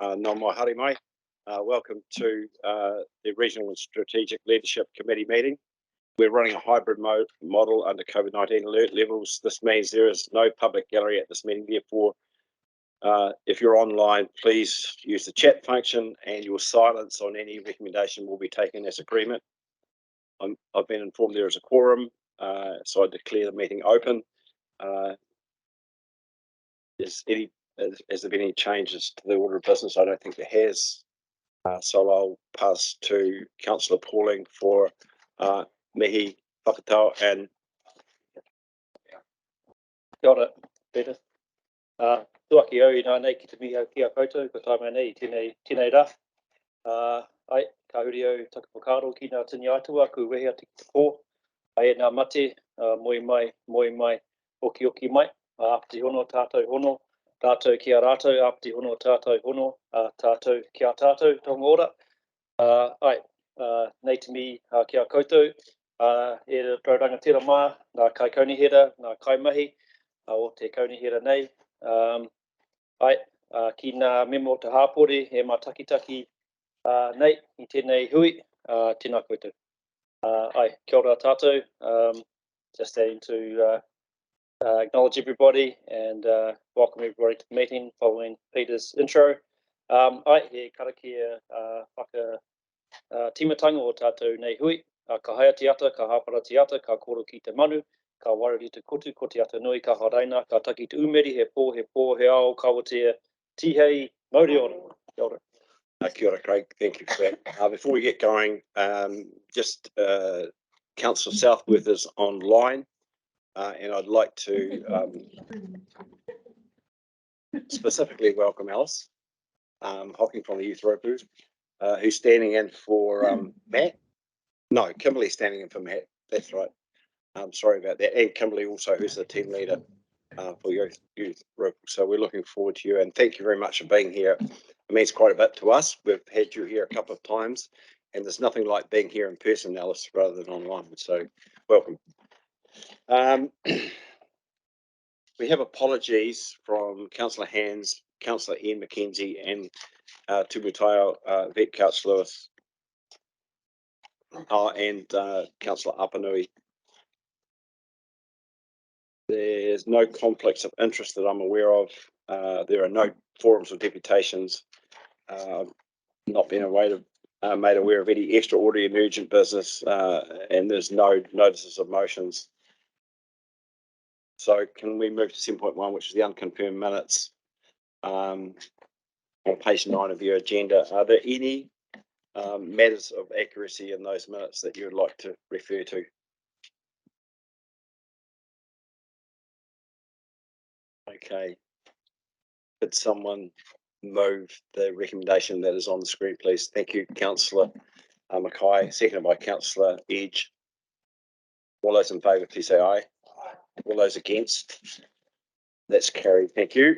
Nā mai haere mai. Welcome to the Regional and Strategic Leadership Committee meeting. We're running a hybrid model under COVID-19 alert levels. This means there is no public gallery at this meeting. Therefore, if you're online, please use the chat function, and your silence on any recommendation will be taken as agreement. I've been informed there is a quorum, so I declare the meeting open. Has there been any changes to the order of business? I don't think there has. So I'll pass to Councillor Pauling for Mihi, whakatau and... Kia ora, Peter. Tuaki au I nā nei ki te mihi au ki a koutou, ko taimai nei tēnei rā. Ai, ka huri au takapokaro ki nā tini atua, ku wehea te pō. Ai e nā mate, moi mai, oki mai, apti hono, tātou hono, tātou ki a rātou, apti hono, tātou hono, tātou ki a tātou, tonga ora. Ai, nei te mihi ki a koutou, e rauranga tira mā, nā kai kaunihera, nā kai mahi, o te kaunihera nei. Ai, ki nā memo te hāpore, e mā takitaki nei, I tēnei hui, tēnā koutou. Ai, kia ora tātou, just aiming to acknowledge everybody and welcome everybody to the meeting following Peter's intro. Ai, he Karakia whaka Timatanga o tātou nei hui, ka haia te ata, ka hāpara te ata, ka koro ki te manu, ka waruri te kotu, ko te ata nui, ka haraina, ka taki te umeri, he pō, he ao, ka watea, tihei, mauri ora. Kia ora. Kia ora, Craig. Thank you for that. Before we get going, just Councillor Southworth is online, and I'd like to specifically welcome Alice, Hocking from the Youth Rōpū, who's standing in for Matt. No, Kimberly's standing in for Matt. That's right. Sorry about that. And Kimberly also, who's the team leader for Youth Rōpū. So we're looking forward to you, and thank you very much for being here. It means quite a bit to us. We've had you here a couple of times, and there's nothing like being here in person, Alice, rather than online. So welcome. We have apologies from Councillor Hands, Councillor Ian McKenzie, and Tumutai Vet Councillor Lewis, and Councillor Apanui. There's no conflicts of interest that I'm aware of. There are no forums or deputations. Not been made aware of any extraordinary and urgent business, and there's no notices of motions. So can we move to 7.1, which is the unconfirmed minutes on page 9 of your agenda? Are there any matters of accuracy in those minutes that you would like to refer to? Okay. Could someone move the recommendation that is on the screen, please? Thank you, Councillor Mackay, seconded by Councillor Edge. All those in favour, please say aye. All those against? That's carried. Thank you.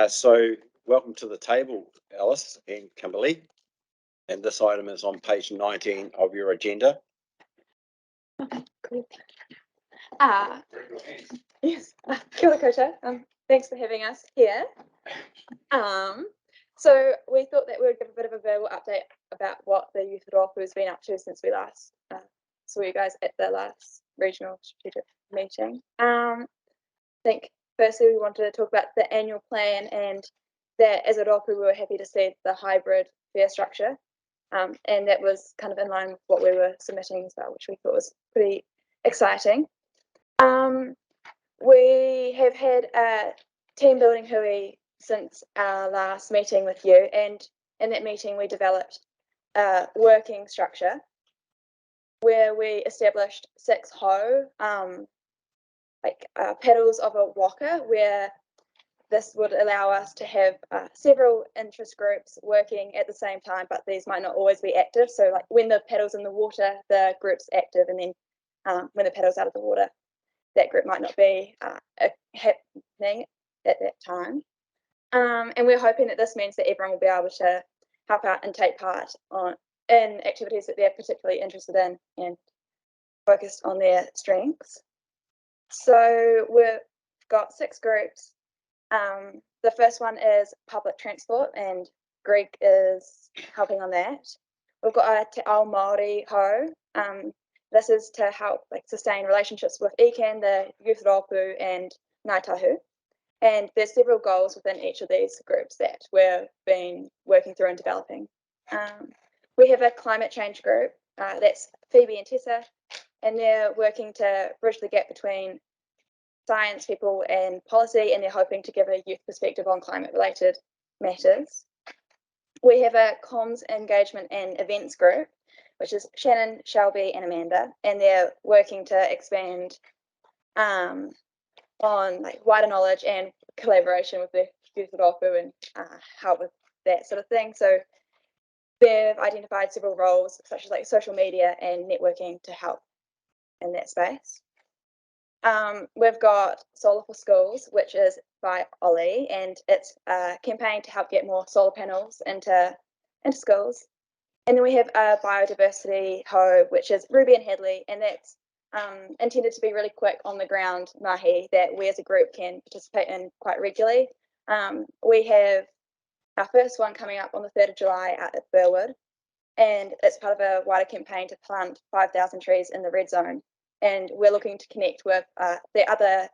So welcome to the table, Alice and Kimberly. And this item is on page 19 of your agenda. Okay, cool. Yes, kia ora koutou. Thanks for having us here. So we thought that we would give a bit of a verbal update about what the Youth Rōpū has been up to since we last saw you guys at the last regional strategic meeting. I think firstly we wanted to talk about the annual plan, and that as a Rōpū we were happy to see the hybrid fare structure, and that was kind of in line with what we were submitting as well, which we thought was pretty exciting. We have had a team building hui since our last meeting with you, and in that meeting we developed a working structure where we established 6 ho, pedals of a waka, where this would allow us to have several interest groups working at the same time, but these might not always be active. So like when the pedal's in the water, the group's active, and then when the pedal's out of the water, that group might not be happening at that time. And we're hoping that this means that everyone will be able to help out and take part in activities that they're particularly interested in and focused on their strengths. So we've got 6 groups. The first one is public transport, and Greg is helping on that. We've got a Te Ao Māori Ho. This is to help sustain relationships with ECan, the Youth Rōpū and Ngāi Tahu. And there's several goals within each of these groups that we've been working through and developing. We have a climate change group, that's Phoebe and Tessa, and they're working to bridge the gap between science people and policy, and they're hoping to give a youth perspective on climate-related matters. We have a comms, engagement and events group, which is Shannon, Shelby and Amanda, and they're working to expand on wider knowledge and collaboration with the Youth Rōpū and help with that sort of thing. So they've identified several roles such as social media and networking to help in that space. We've got Solar for Schools, which is by Ollie, and it's a campaign to help get more solar panels into schools. And then we have a biodiversity ho, which is Ruby and Headley, and that's intended to be really quick on the ground mahi that we as a group can participate in quite regularly. We have our first one coming up on the 3rd of July out at Burwood, and it's part of a wider campaign to plant 5,000 trees in the red zone. And we're looking to connect with the other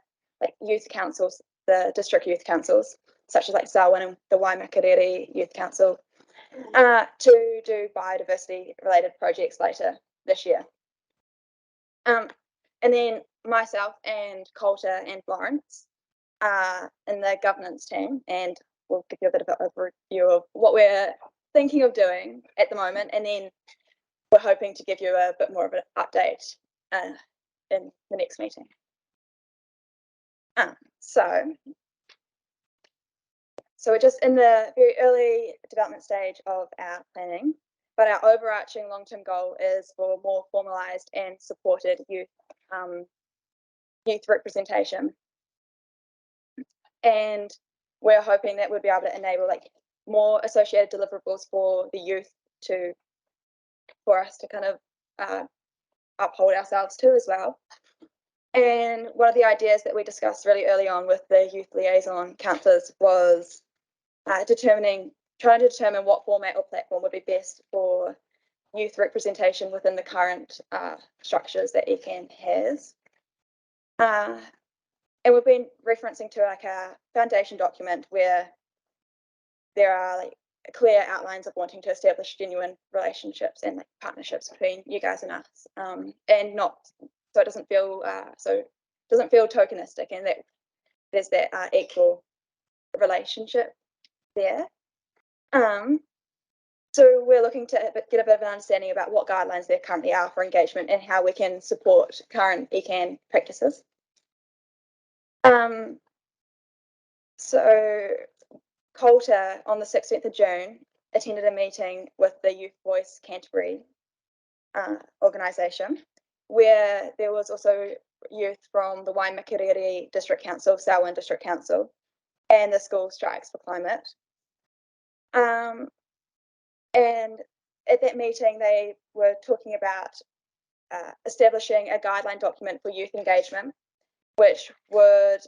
youth councils, the district youth councils, such as Selwyn and the Waimakariri Youth Council, to do biodiversity related projects later this year. And then myself and Coulter and Florence are in the governance team, and we'll give you a bit of an overview of what we're thinking of doing at the moment, and then we're hoping to give you a bit more of an update in the next meeting. So we're just in the very early development stage of our planning, but our overarching long-term goal is for more formalised and supported youth representation. And we're hoping that we'll be able to enable more associated deliverables for the youth for us to kind of uphold ourselves to as well. And one of the ideas that we discussed really early on with the youth liaison councillors was trying to determine what format or platform would be best for youth representation within the current structures that ECan has. And we've been referencing to our foundation document where there are clear outlines of wanting to establish genuine relationships and partnerships between you guys and us, and not so it doesn't feel tokenistic, and that there's that equal relationship there. So we're looking to get a bit of an understanding about what guidelines there currently are for engagement and how we can support current ECan practices. So Coulter on the 16th of June attended a meeting with the Youth Voice Canterbury organisation, where there was also youth from the Waimakariri District Council, Selwyn District Council, and the School Strikes for Climate. And at that meeting, they were talking about establishing a guideline document for youth engagement, which would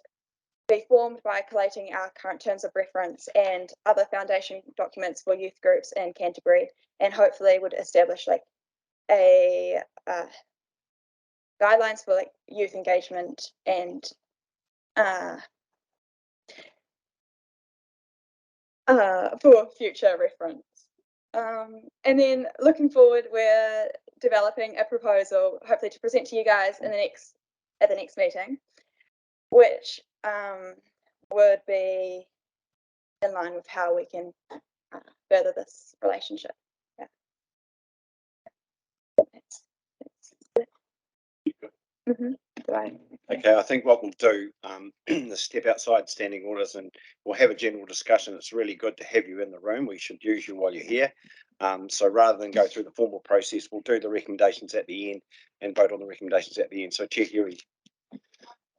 be formed by collating our current terms of reference and other foundation documents for youth groups in Canterbury, and hopefully would establish a guidelines for youth engagement and for future reference. And then looking forward, we're developing a proposal, hopefully to present to you guys at the next meeting, which would be in line with how we can further this relationship. Yeah. Right. Okay, I think what we'll do is step outside standing orders and we'll have a general discussion. It's really good to have you in the room. We should use you while you're here. So rather than go through the formal process, we'll do the recommendations at the end and vote on the recommendations at the end. So Chair Huey.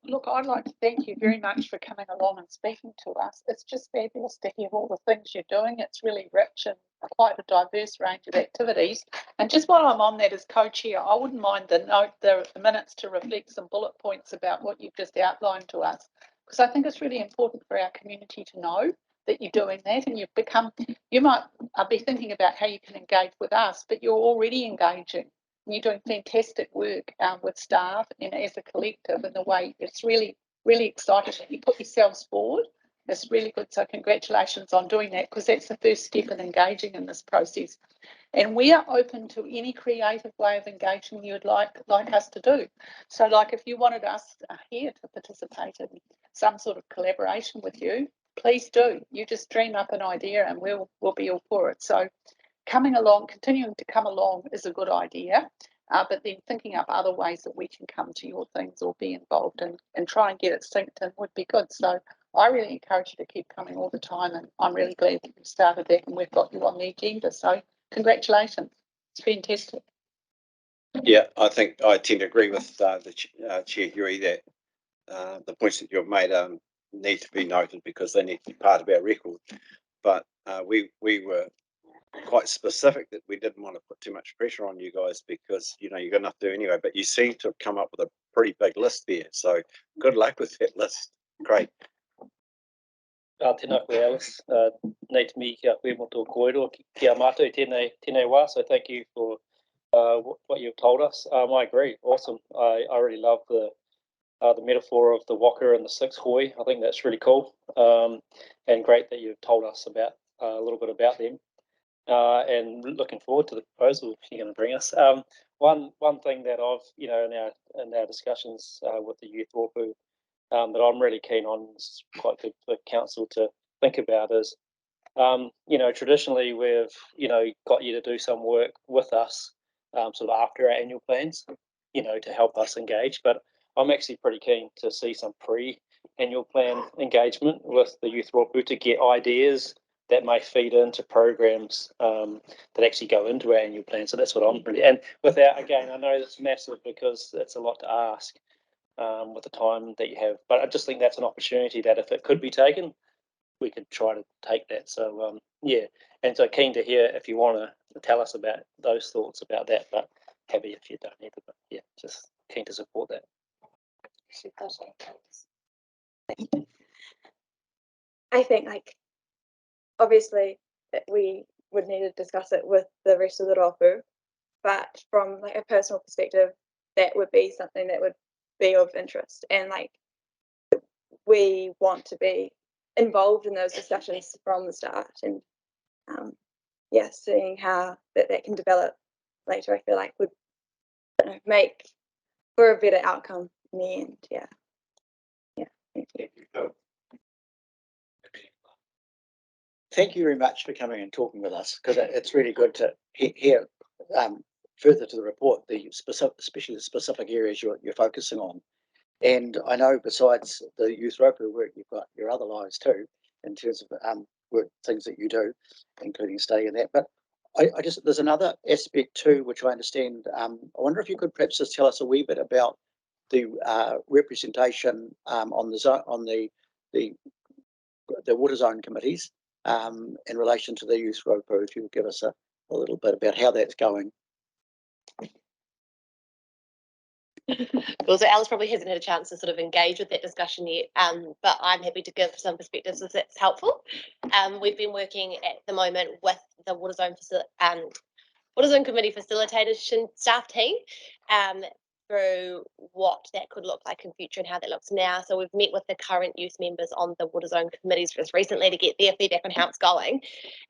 Look, I'd like to thank you very much for coming along and speaking to us. It's just fabulous to hear all the things you're doing. It's really rich and quite a diverse range of activities. And just while I'm on that as co-chair, I wouldn't mind the minutes to reflect some bullet points about what you've just outlined to us, because I think it's really important for our community to know that you're doing that, and you might be thinking about how you can engage with us, but you're already engaging. You're doing fantastic work with staff and as a collective in the way. It's really, really exciting that you put yourselves forward. It's really good. So congratulations on doing that, because that's the first step in engaging in this process. And we are open to any creative way of engaging you'd like us to do. So like if you wanted us here to participate in some sort of collaboration with you, please do. You just dream up an idea and we'll be all for it. So continuing to come along is a good idea, but then thinking up other ways that we can come to your things or be involved in and try and get it synced in would be good. So I really encourage you to keep coming all the time, and I'm really glad that you started that and we've got you on the agenda. So congratulations. It's fantastic. Yeah, I think I tend to agree with the Chair Huey that the points that you've made need to be noted because they need to be part of our record. But we were quite specific that we didn't want to put too much pressure on you guys because you've got enough to do anyway. But you seem to have come up with a pretty big list there, so good luck with that list. Great. Tēnā koe, Alice. Nei te mihi kia koe mo tō kōrero, kia mātou tēnei wā, so thank you for what you've told us. I agree, awesome. I really love the metaphor of the waka and the six hoi. I think that's really cool, and great that you've told us about a little bit about them. And looking forward to the proposal you're going to bring us. One thing that I've, in our discussions with the youth Rōpū, that I'm really keen on, is quite good for council to think about is, traditionally we've, got you to do some work with us, sort of after our annual plans, to help us engage. But I'm actually pretty keen to see some pre-annual plan engagement with the youth Rōpū to get ideas that may feed into programs that actually go into our annual plan. So that's what I'm really, and without, again, I know it's massive because it's a lot to ask with the time that you have, but I just think that's an opportunity that if it could be taken, we could try to take that. So yeah, and so keen to hear if you want to tell us about those thoughts about that, but happy if you don't either, but yeah, just keen to support that. I think obviously that we would need to discuss it with the rest of the Rōpū, but from a personal perspective, that would be something that would be of interest, and we want to be involved in those discussions from the start, and seeing how that can develop later, I feel like would make for a better outcome in the end. Yeah, thank you. Thank you very much for coming and talking with us, because it's really good to hear further to the report, especially the specific areas you're focusing on. And I know besides the youth Rōpū work, you've got your other lives too, in terms of work, things that you do, including study and that. But there's another aspect too, which I understand. I wonder if you could perhaps just tell us a wee bit about the representation on the water zone committees in relation to the youth Rōpū. If you could give us a little bit about how that's going. Well, so Alice probably hasn't had a chance to sort of engage with that discussion yet, but I'm happy to give some perspectives if that's helpful. We've been working at the moment with the Water Zone Committee facilitation staff team through what that could look like in future and how that looks now. So we've met with the current youth members on the Water Zone committees just recently to get their feedback on how it's going,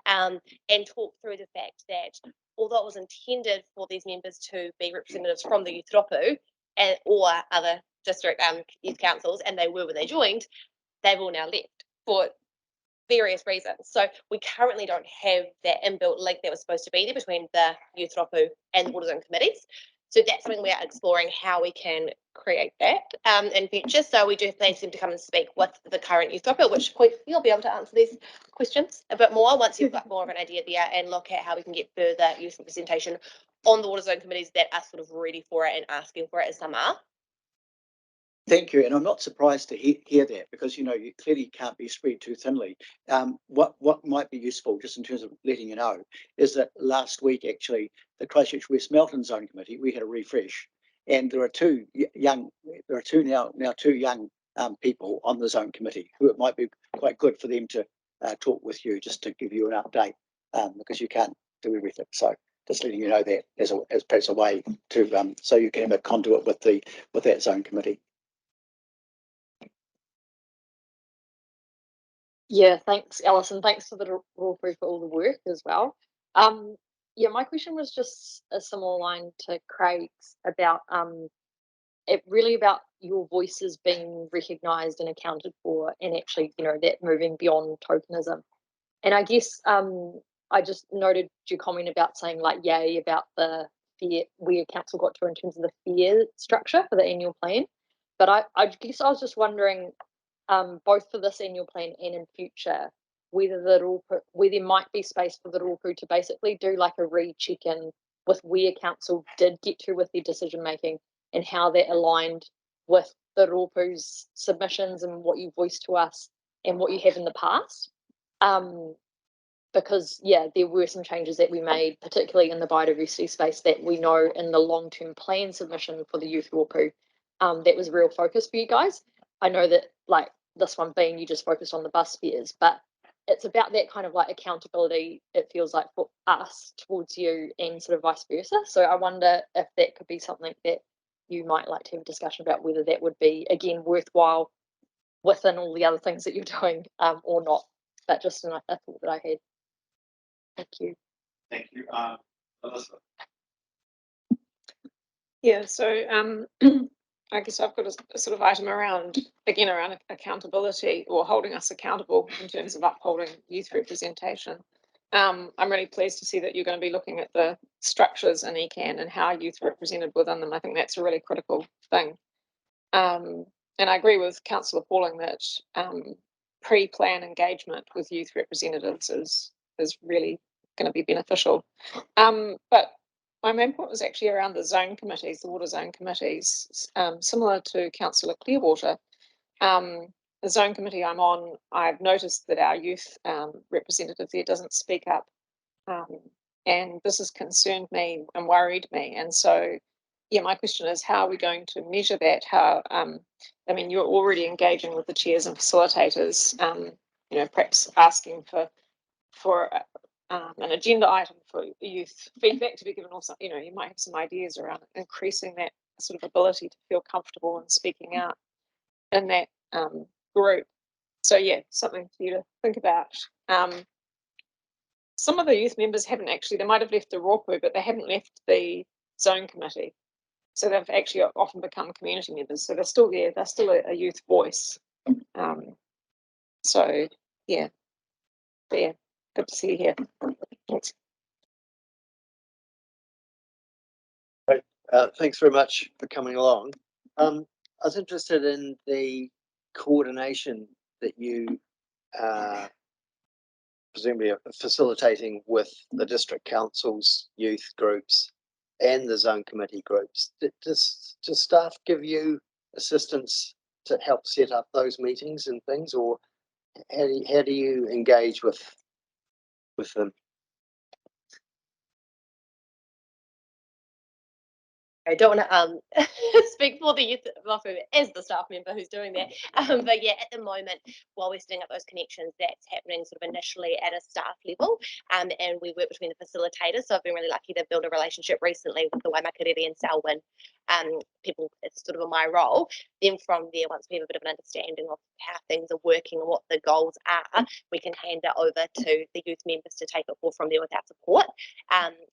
and talk through the fact that although it was intended for these members to be representatives from the youth Rōpū or other district youth councils, and they were when they joined, they've all now left for various reasons. So we currently don't have that inbuilt link that was supposed to be there between the youth Rōpū and the Water Zone committees. So that's something we are exploring, how we can create that in future. So we do plan them to come and speak with the current youth Rōpū, at which point you'll be able to answer these questions a bit more once you've got more of an idea there, and look at how we can get further youth representation on the Water Zone committees that are sort of ready for it and asking for it, as some are. Thank you, and I'm not surprised to hear that, because you clearly can't be spread too thinly. What might be useful, just in terms of letting you know, is that last week actually the Christchurch West Melton Zone Committee, we had a refresh, and there are two young people on the Zone Committee who it might be quite good for them to talk with you just to give you an update, because you can't do everything. So just letting you know that as perhaps a way to so you can have a conduit with that zone committee. Yeah, thanks, Alison. Thanks for the Rōpū for all the work as well. Yeah, my question was just a similar line to Craig's about it really about your voices being recognised and accounted for, and actually, you know, that moving beyond tokenism. And I guess I just noted your comment about saying like yay about the fair, where council got to in terms of the fair structure for the annual plan. But I guess I was just wondering, both for this annual plan and in future, whether where there might be space for the Rōpū to basically do like a re-check-in with where council did get to with their decision making and how that aligned with the Rōpū's submissions and what you voiced to us and what you have in the past. Because yeah, there were some changes that we made, particularly in the biodiversity space, that we know in the long-term plan submission for the youth Rōpū, that was a real focus for you guys. I know that like this one being you just focused on the bus fares, but it's about that kind of like accountability, it feels like, for us towards you and sort of vice versa. So I wonder if that could be something that you might like to have a discussion about, whether that would be, again, worthwhile within all the other things that you're doing, or not. But just a thought that I had. Thank you. Thank you. Melissa. Yeah, so I guess I've got a sort of item around accountability, or holding us accountable in terms of upholding youth representation. I'm really pleased to see that you're going to be looking at the structures in ECan and how youth are represented within them. I think that's a really critical thing. And I agree with Councillor Pauling that pre-plan engagement with youth representatives is really going to be beneficial. But my main point was actually around the zone committees, the water zone committees, similar to Councillor Clearwater. The zone committee I'm on, I've noticed that our youth representative there doesn't speak up, and this has concerned me and worried me. And so, yeah, my question is, how are we going to measure that? How, I mean, you're already engaging with the chairs and facilitators, you know, perhaps asking for an agenda item for youth feedback to be given, also, you know, you might have some ideas around increasing that sort of ability to feel comfortable and speaking out in that group. So yeah, something for you to think about. Some of the youth members haven't actually, they might have left the Rōpū, but they haven't left the zone committee. So they've actually often become community members. So they're still there, they're still a youth voice. So yeah, but yeah, good to see you here. Thanks. Thanks very much for coming along. I was interested in the coordination that you presumably are facilitating with the district council's youth groups and the zone committee groups. Does staff give you assistance to help set up those meetings and things, or how do you engage with them? I don't want to speak for the youth Rōpū as the staff member who's doing that. But yeah, at the moment, while we're setting up those connections, that's happening sort of initially at a staff level. And we work between the facilitators. So I've been really lucky to build a relationship recently with the Waimakariri and Selwyn people. It's sort of my role. Then from there, once we have a bit of an understanding of how things are working and what the goals are, we can hand it over to the youth members to take it forward from there with our support.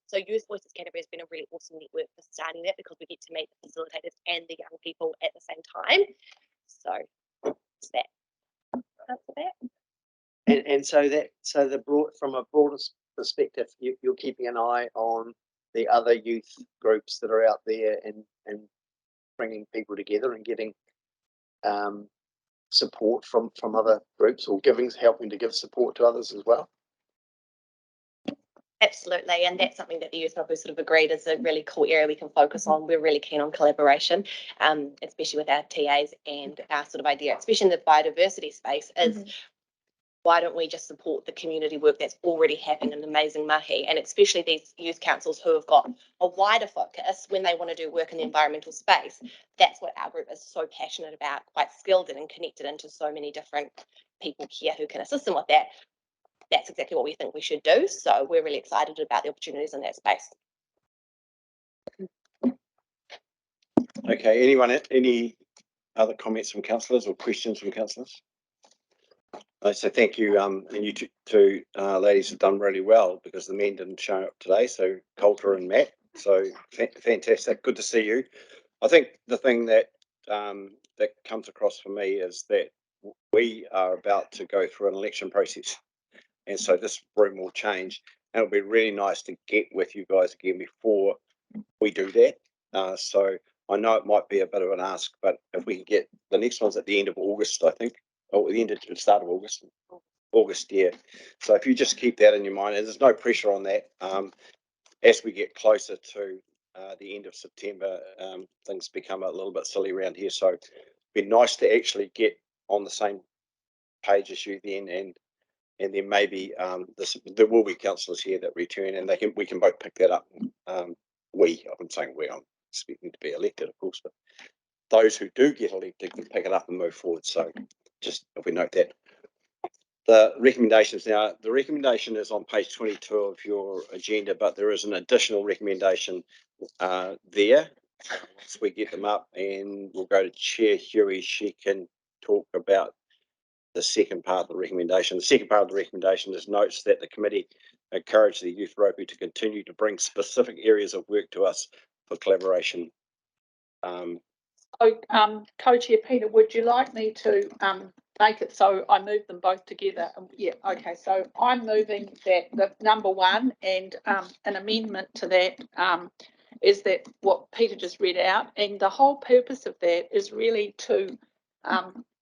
So Youth Voices Canterbury has been a really awesome network for starting that, because we get to meet the facilitators and the young people at the same time. So it's that. After that. And so from a broader perspective, you're keeping an eye on the other youth groups that are out there and bringing people together and getting support from other groups, or helping to give support to others as well. Absolutely, and that's something that the youth Rōpū sort of agreed is a really cool area we can focus on. We're really keen on collaboration, especially with our TAs, and our sort of idea, especially in the biodiversity space, is why don't we just support the community work that's already happening in amazing Mihi, and especially these youth councils who have got a wider focus when they want to do work in the environmental space. That's what our group is so passionate about, quite skilled in and connected into so many different people here who can assist them with that. that's exactly what we think we should do. So we're really excited about the opportunities in that space. Okay, anyone, any other comments from councillors or questions from councillors? So thank you, and you two ladies have done really well because the men didn't show up today, so Coulter and Matt, so fantastic, good to see you. I think the thing that that comes across for me is that we are about to go through an election process, and so this room will change, and it'll be really nice to get with you guys again before we do that. So I know it might be a bit of an ask, but if we can get the next one's at the end of August, I think, or the start of August, yeah. So if you just keep that in your mind, and there's no pressure on that. As we get closer to the end of September, things become a little bit silly around here. So it'd be nice to actually get on the same page as you then, and then maybe there will be councillors here that return, and we can both pick that up. I'm saying I'm expecting to be elected, of course, but those who do get elected can pick it up and move forward. So just if we note that. The recommendations now, the recommendation is on page 22 of your agenda, but there is an additional recommendation there. Once we get them up, and we'll go to Chair Huey, she can talk about the second part of the recommendation. The second part of the recommendation is notes that the committee encourage the youth Rōpū to continue to bring specific areas of work to us for collaboration. Co-Chair Peter, would you like me to make it so I move them both together? Yeah, okay. So I'm moving that the number one, and an amendment to that is that what Peter just read out, and the whole purpose of that is really to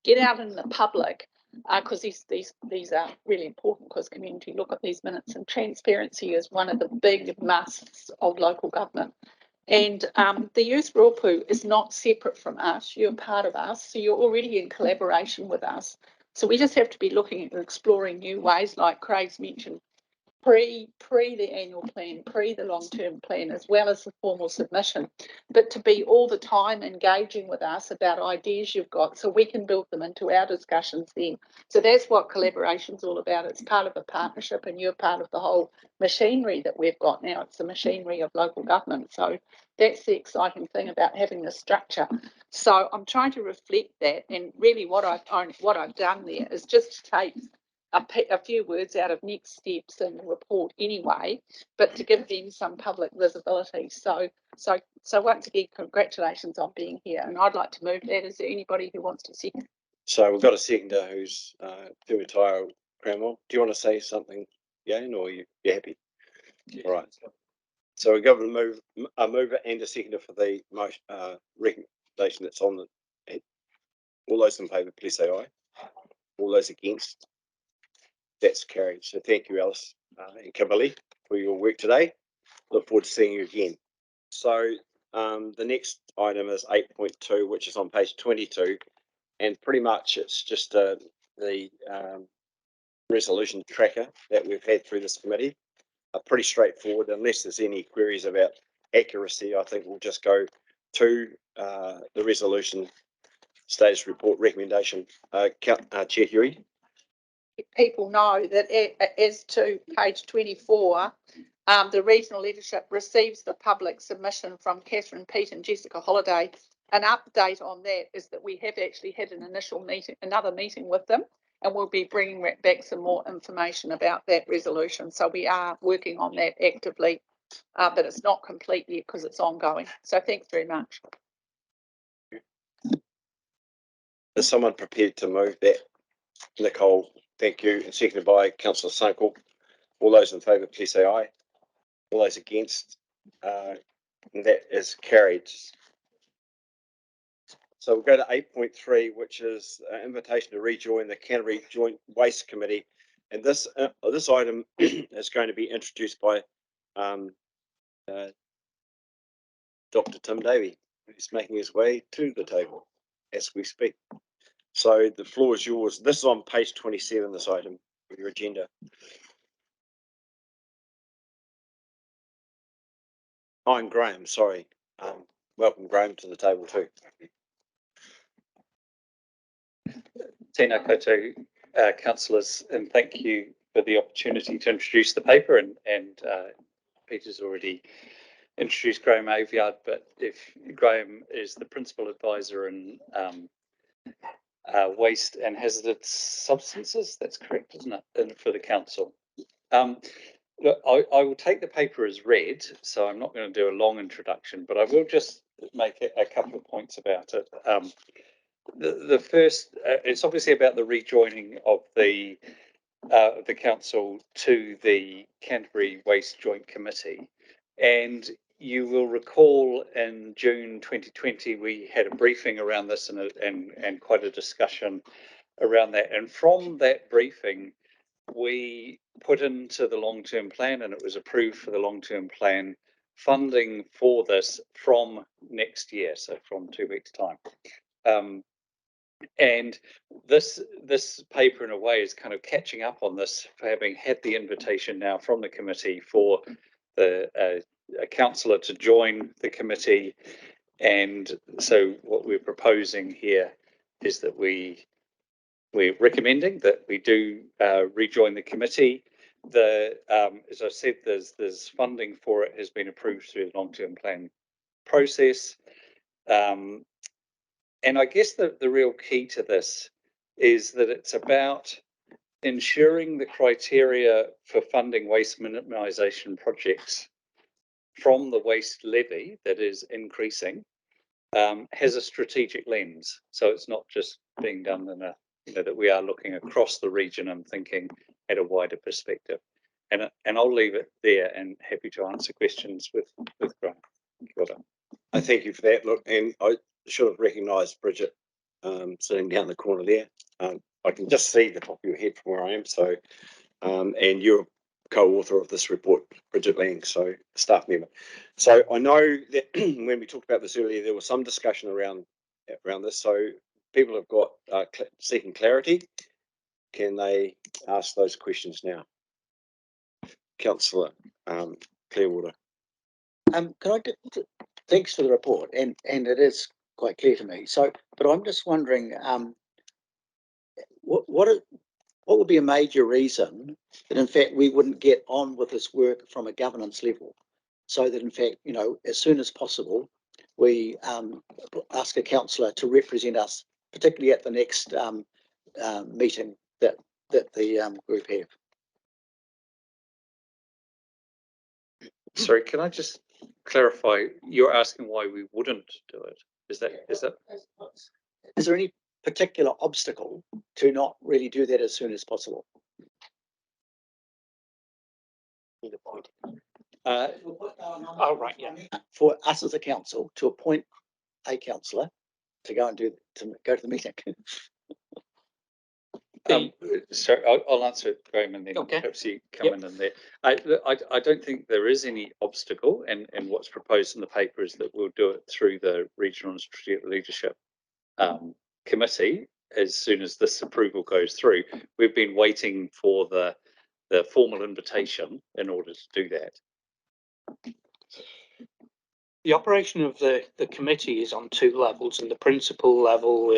get out in the public, because these are really important, because community look at these minutes, and transparency is one of the big musts of local government. And the youth Rōpū is not separate from us. You're part of us, so you're already in collaboration with us. So we just have to be looking at exploring new ways, like Craig's mentioned, pre the annual plan, pre the long-term plan, as well as the formal submission, but to be all the time engaging with us about ideas you've got, so we can build them into our discussions then. So that's what collaboration's all about. It's part of a partnership, and you're part of the whole machinery that we've got now. It's the machinery of local government. So that's the exciting thing about having the structure. So I'm trying to reflect that, and really what I've done there is just to take a few words out of next steps in the report anyway, but to give them some public visibility. So once again, congratulations on being here, and I'd like to move that. Is there anybody who wants to second? So we've got a seconder who's to retire. Cranwell, do you want to say something, Jane, or you're happy? Yeah. All right. So we've got a mover and a seconder for the motion, recommendation that's on the. All those in favour, please say aye. All those against. That's carried. So thank you, Alice and Kimberly, for your work today. Look forward to seeing you again. So the next item is 8.2, which is on page 22, and pretty much it's just the resolution tracker that we've had through this committee. Pretty straightforward. Unless there's any queries about accuracy, I think we'll just go to the resolution status report recommendation. Chair Huey. People know that as to page 24, the regional leadership receives the public submission from Catherine Pete and Jessica Holiday. An update on that is that we have actually had an initial meeting, another meeting with them, and we'll be bringing back some more information about that resolution. So we are working on that actively, but it's not complete yet because it's ongoing. So thanks very much. Is someone prepared to move that? Nicole, thank you. And seconded by Councillor Sunkel. All those in favour, please say aye. All those against, and that is carried. So we'll go to 8.3, which is an invitation to rejoin the Canterbury Joint Waste Committee. And this item is going to be introduced by Dr. Tim Davey, who's making his way to the table as we speak. So the floor is yours. This is on page 27, this item of your agenda. I'm Graham, sorry. Welcome, Graham, to the table too. Tēnā koutou, councillors, and thank you for the opportunity to introduce the paper, and Peter's already introduced Graham Aviard, but if Graham is the principal advisor in waste and hazardous substances, that's correct, isn't it, for the council? Look, I will take the paper as read, so I'm not going to do a long introduction, but I will just make a couple of points about it. The first, it's obviously about the rejoining of the council to the Canterbury Waste Joint Committee, and you will recall in June 2020 we had a briefing around this and quite a discussion around that. And from that briefing, we put into the long-term plan, and it was approved for the long-term plan funding for this from next year, so from 2 weeks' time. And this paper, in a way, is kind of catching up on this, for having had the invitation now from the committee for a councillor to join the committee. And so what we're proposing here is that we're recommending that we do rejoin the committee. As I said, there's funding for it has been approved through the long-term plan process. And I guess the real key to this is that it's about ensuring the criteria for funding waste minimisation projects from the waste levy that is increasing has a strategic lens. So it's not just being done in that we are looking across the region and thinking at a wider perspective. And I'll leave it there, and happy to answer questions with Graham. I thank you for that. Look, and I should have recognised Bridget sitting down the corner there. I can just see the top of your head from where I am. So, and you're co-author of this report, Bridget Lang, so staff member. So I know that when we talked about this earlier, there was some discussion around this. So people have got seeking clarity. Can they ask those questions now? Councillor Clearwater. Can I get thanks for the report, and it is quite clear to me. So, but I'm just wondering, what would be a major reason that in fact we wouldn't get on with this work from a governance level, so that in fact, you know, as soon as possible, we ask a councillor to represent us, particularly at the next meeting that the group have. Sorry, can I just clarify? You're asking why we wouldn't do it? Is that? Is there any particular obstacle to not really do that as soon as possible? Oh, right, yeah. For us as a council to appoint a councillor to go and go to the meeting. Sorry, I'll answer it, Graham, and then perhaps you come in there. I don't think there is any obstacle, and what's proposed in the paper is that we'll do it through the Regional and Strategic Leadership Committee as soon as this approval goes through. We've been waiting for the formal invitation in order to do that. The operation of the committee is on two levels, and the principal level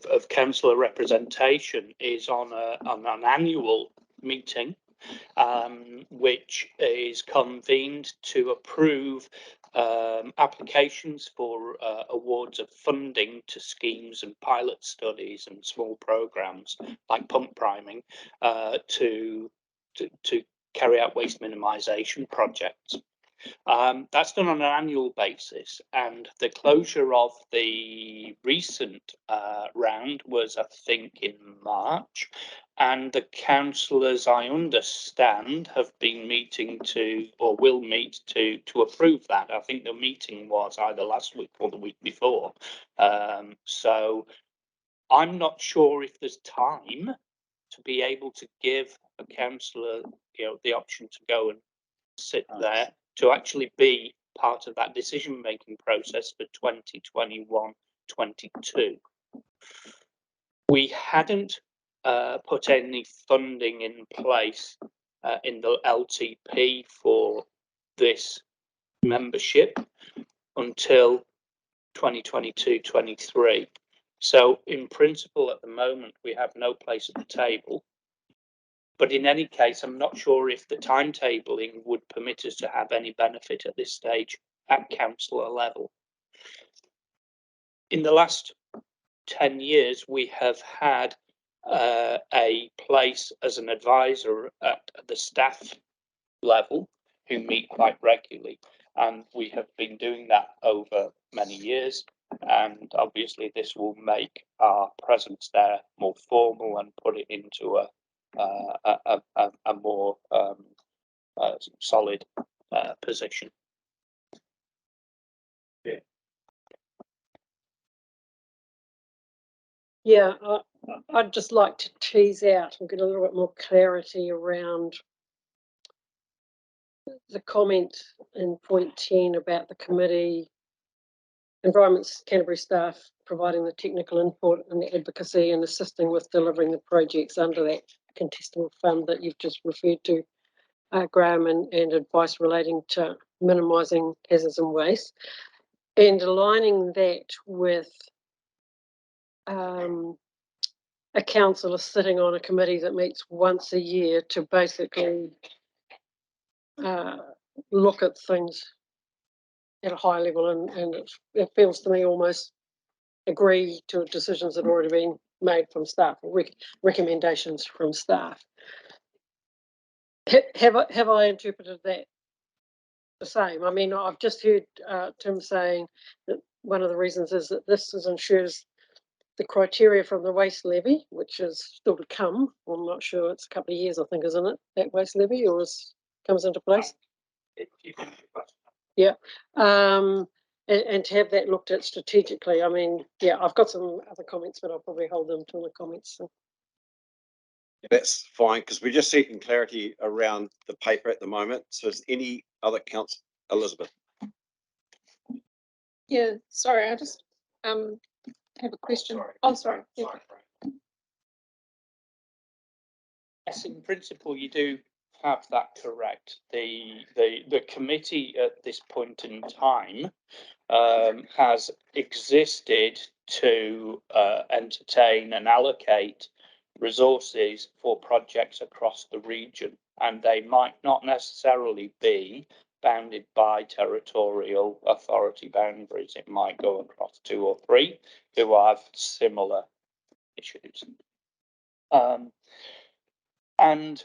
of councillor representation is on an annual meeting, which is convened to approve applications for awards of funding to schemes and pilot studies and small programs like pump priming to carry out waste minimisation projects. That's done on an annual basis, and the closure of the recent round was, I think, in March, and the councillors, I understand, have been meeting or will meet to approve that. I think the meeting was either last week or the week before. So I'm not sure if there's time to be able to give a councillor, you know, the option to go and sit there to actually be part of that decision-making process for 2021-22. We hadn't put any funding in place in the LTP for this membership until 2022-23. So in principle, at the moment, we have no place at the table But in any case, I'm not sure if the timetabling would permit us to have any benefit at this stage at councillor level. In the last 10 years, we have had a place as an advisor at the staff level who meet quite regularly, and we have been doing that over many years, and obviously this will make our presence there more formal and put it into a more solid position. Yeah, I'd just like to tease out and get a little bit more clarity around the comment in point 10 about the committee, Environment's Canterbury staff providing the technical input and the advocacy and assisting with delivering the projects under that contestable fund that you've just referred to, Graham, and advice relating to minimising hazards and waste, and aligning that with a councillor sitting on a committee that meets once a year to basically look at things at a high level, and it feels to me almost agree to decisions that have already been made from staff, or recommendations from staff. Have I interpreted that the same? I mean, I've just heard Tim saying that one of the reasons is that this ensures the criteria from the waste levy, which is still to come. I'm not sure, it's a couple of years, I think, isn't it, that waste levy, or comes into place? Yeah. And to have that looked at strategically. I mean, yeah, I've got some other comments, but I'll probably hold them till the comments. So. That's fine, because we're just seeking clarity around the paper at the moment. So is any other council, Elizabeth? Yeah, sorry, I just have a question. Oh, sorry. Yeah. Yes, in principle, you do have that correct. The committee at this point in time has existed to entertain and allocate resources for projects across the region, and they might not necessarily be bounded by territorial authority boundaries. It might go across 2 or 3 who have similar issues. And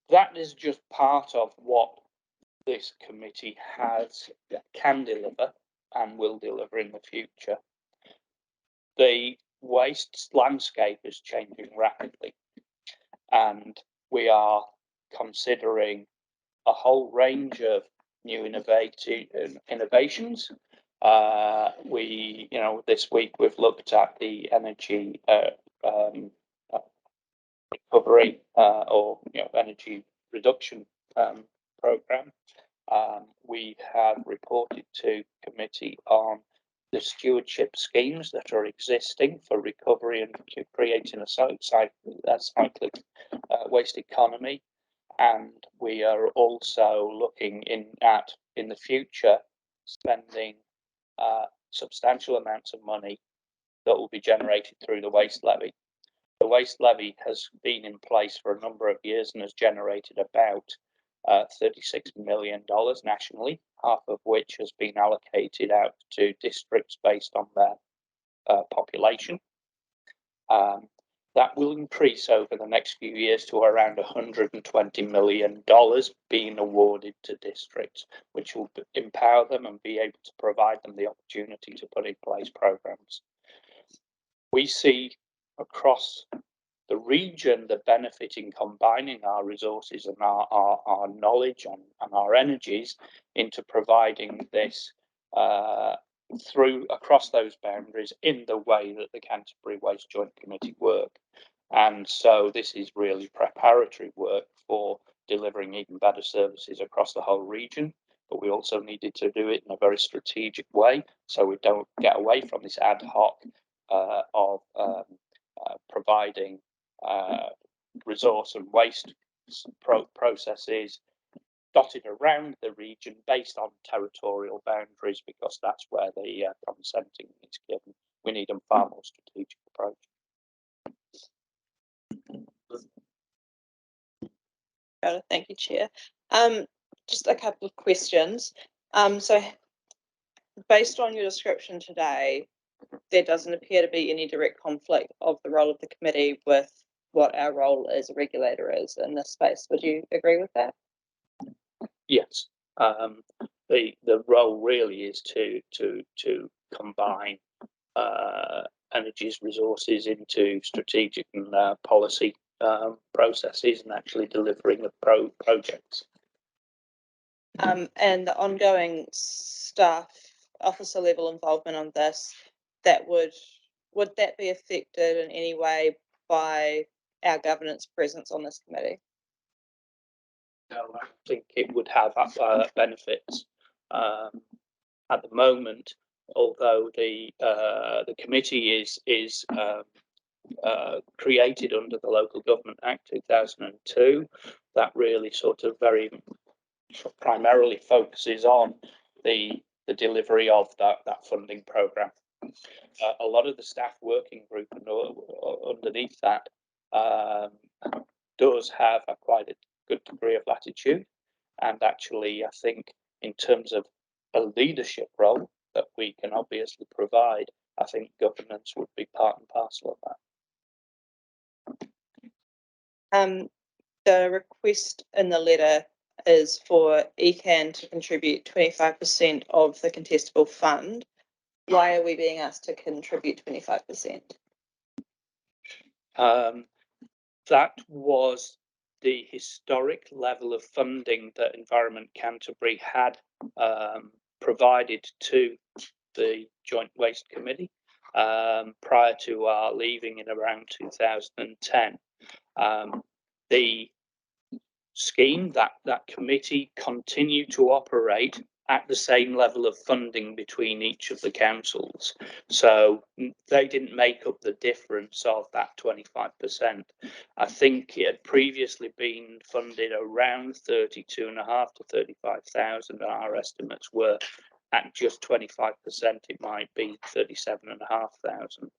that is just part of what this committee can deliver and will deliver in the future. The waste landscape is changing rapidly, and we are considering a whole range of new innovations. This week we've looked at the energy recovery or energy reduction program. We have reported to committee on the stewardship schemes that are existing for recovery and creating a cyclic waste economy, and we are also looking in the future spending substantial amounts of money that will be generated through the waste levy. The waste levy has been in place for a number of years and has generated about $36 million nationally, half of which has been allocated out to districts based on their population. That will increase over the next few years to around $120 million being awarded to districts, which will empower them and be able to provide them the opportunity to put in place programs. We see across the region the benefit in combining our resources and our knowledge and our energies into providing this across those boundaries in the way that the Canterbury Waste Joint Committee work. And so this is really preparatory work for delivering even better services across the whole region, but we also needed to do it in a very strategic way so we don't get away from this ad hoc of providing resource and waste processes dotted around the region based on territorial boundaries, because that's where the consenting is given. We need a far more strategic approach. Thank you, Chair. Just a couple of questions. So based on your description today, there doesn't appear to be any direct conflict of the role of the committee with what our role as a regulator is in this space. Would you agree with that? Yes. The role really is to combine energy's resources into strategic and policy processes and actually delivering the projects. And the ongoing staff officer level involvement on this, would that be affected in any way by our governance presence on this committee? No, I think it would have benefits. At the moment, although the committee is created under the Local Government Act 2002, that really sort of very primarily focuses on the delivery of that funding programme. A lot of the staff working group underneath that does have quite a good degree of latitude, and actually I think in terms of a leadership role that we can obviously provide, I think governance would be part and parcel of that. The request in the letter is for ECan to contribute 25% of the contestable fund. Why are we being asked to contribute 25%? That was the historic level of funding that Environment Canterbury had provided to the Joint Waste Committee prior to our leaving in around 2010. The scheme that committee continued to operate at the same level of funding between each of the councils, so they didn't make up the difference of that 25%. I think it had previously been funded around 32,500 to 35,000. Our estimates were at just 25%. It might be 37,500.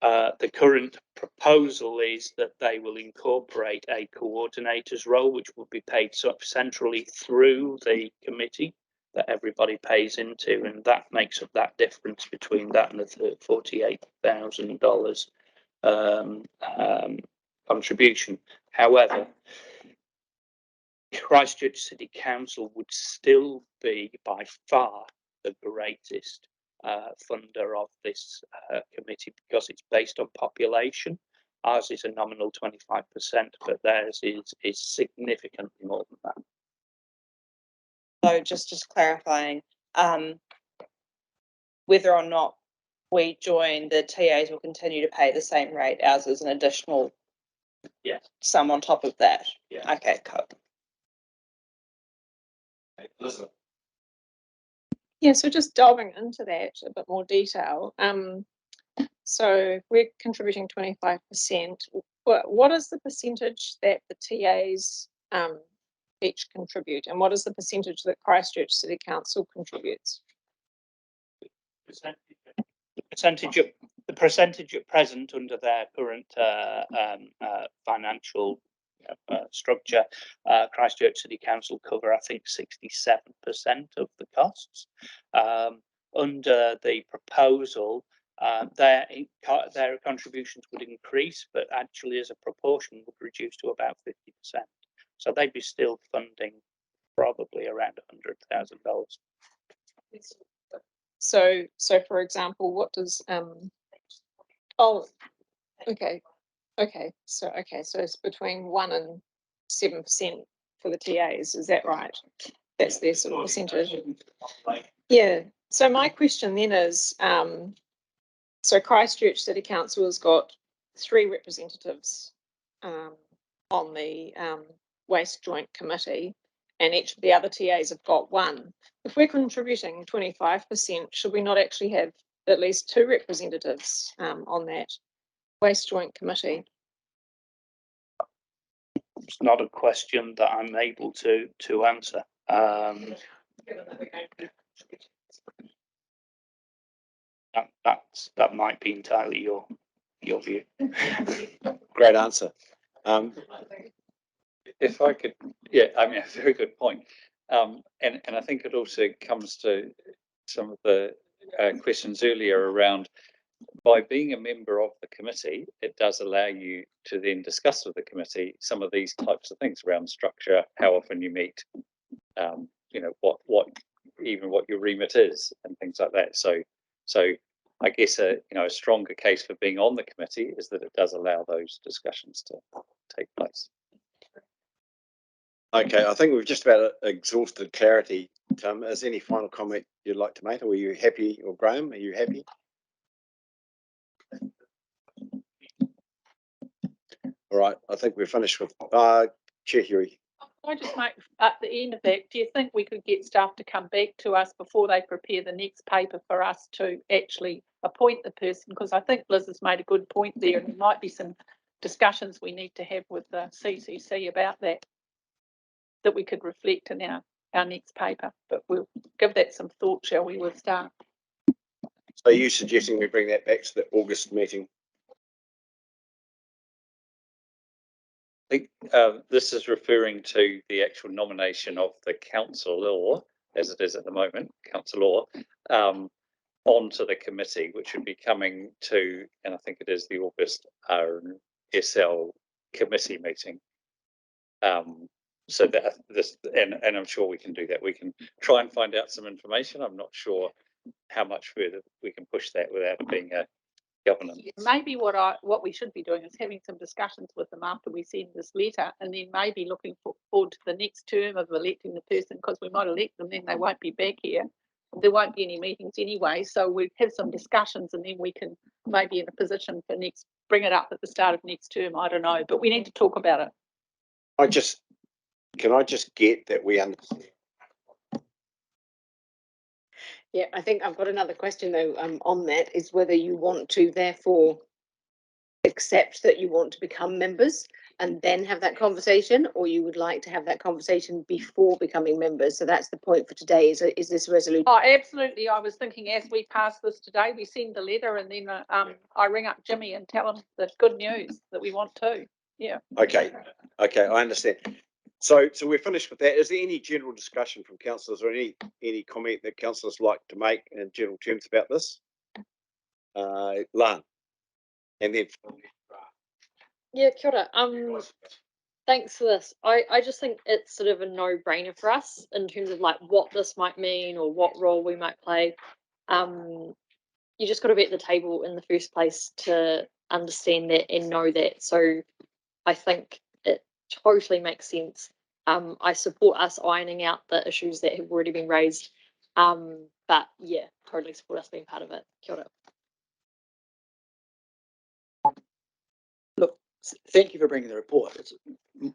The current proposal is that they will incorporate a coordinator's role, which will be paid centrally through the committee that everybody pays into, and that makes up that difference between that and the $48,000 contribution. However, Christchurch City Council would still be by far the greatest funder of this committee because it's based on population. Ours is a nominal 25%, but theirs is significantly more than that. So just clarifying, whether or not we join, the TAs will continue to pay the same rate. Ours is an additional sum on top of that. Yeah. Okay, cool. Elizabeth. Yeah, so just delving into that a bit more detail. So we're contributing 25%. What is the percentage that the TAs each contribute, and what is the percentage that Christchurch City Council contributes? The percentage at present under their current financial structure, Christchurch City Council cover, I think, 67% of the costs. Under the proposal, their contributions would increase, but actually as a proportion would reduce to about 50%. So they'd be still funding probably around $100,000. So for example, what does oh, okay. So it's between 1% and 7% for the TAs, is that right? That's their sort of percentage. Yeah. So my question then is, so Christchurch City Council has got 3 representatives on the Waste Joint Committee, and each of the other TAs have got 1. If we're contributing 25%, should we not actually have at least 2 representatives on that Waste Joint Committee? It's not a question that I'm able to answer. That might be entirely your view. Great answer. if I could, yeah, I mean, a very good point. And I think it also comes to some of the questions earlier around, by being a member of the committee, it does allow you to then discuss with the committee some of these types of things around structure, how often you meet, you know, what your remit is and things like that. So I guess a stronger case for being on the committee is that it does allow those discussions to take place. Okay, I think we've just about exhausted clarity. Tim, is there any final comment you'd like to make, or are you happy, or Graham, are you happy? All right, I think we're finished with Chair Huey. I just make at the end of that, do you think we could get staff to come back to us before they prepare the next paper for us to actually appoint the person? Because I think Liz has made a good point there, and there might be some discussions we need to have with the CCC about that we could reflect in our next paper. But we'll give that some thought, shall we, with staff? So are you suggesting we bring that back to the August meeting? I think this is referring to the actual nomination of the councillor, as it is at the moment, councillor, onto the committee, which would be coming to, and I think it is the August SL committee meeting. So that this, and I'm sure we can do that. We can try and find out some information. I'm not sure how much further we can push that without it being a governance. Maybe what we should be doing is having some discussions with them after we send this letter, and then maybe looking forward to the next term of electing the person, because we might elect them, then they won't be back here. There won't be any meetings anyway, so we'll have some discussions, and then we can maybe in a position for bring it up at the start of next term. I don't know, but we need to talk about it. Can I just get that we understand? Yeah, I think I've got another question though, on that, is whether you want to therefore accept that you want to become members and then have that conversation, or you would like to have that conversation before becoming members. So that's the point for today, is this resolution. Oh, absolutely. I was thinking as we pass this today, we send the letter, and then I ring up Jimmy and tell him the good news that we want to. Yeah. Okay, I understand. So we're finished with that. Is there any general discussion from councillors, or any comment that councillors like to make in general terms about this? Lan, and then Yeah, kia ora. Thanks for this. I just think it's sort of a no-brainer for us in terms of like what this might mean or what role we might play. You just got to be at the table in the first place to understand that and know that. So I think it totally makes sense. I support us ironing out the issues that have already been raised. But yeah, totally support us being part of it. Kia ora. Look, thank you for bringing the report. It's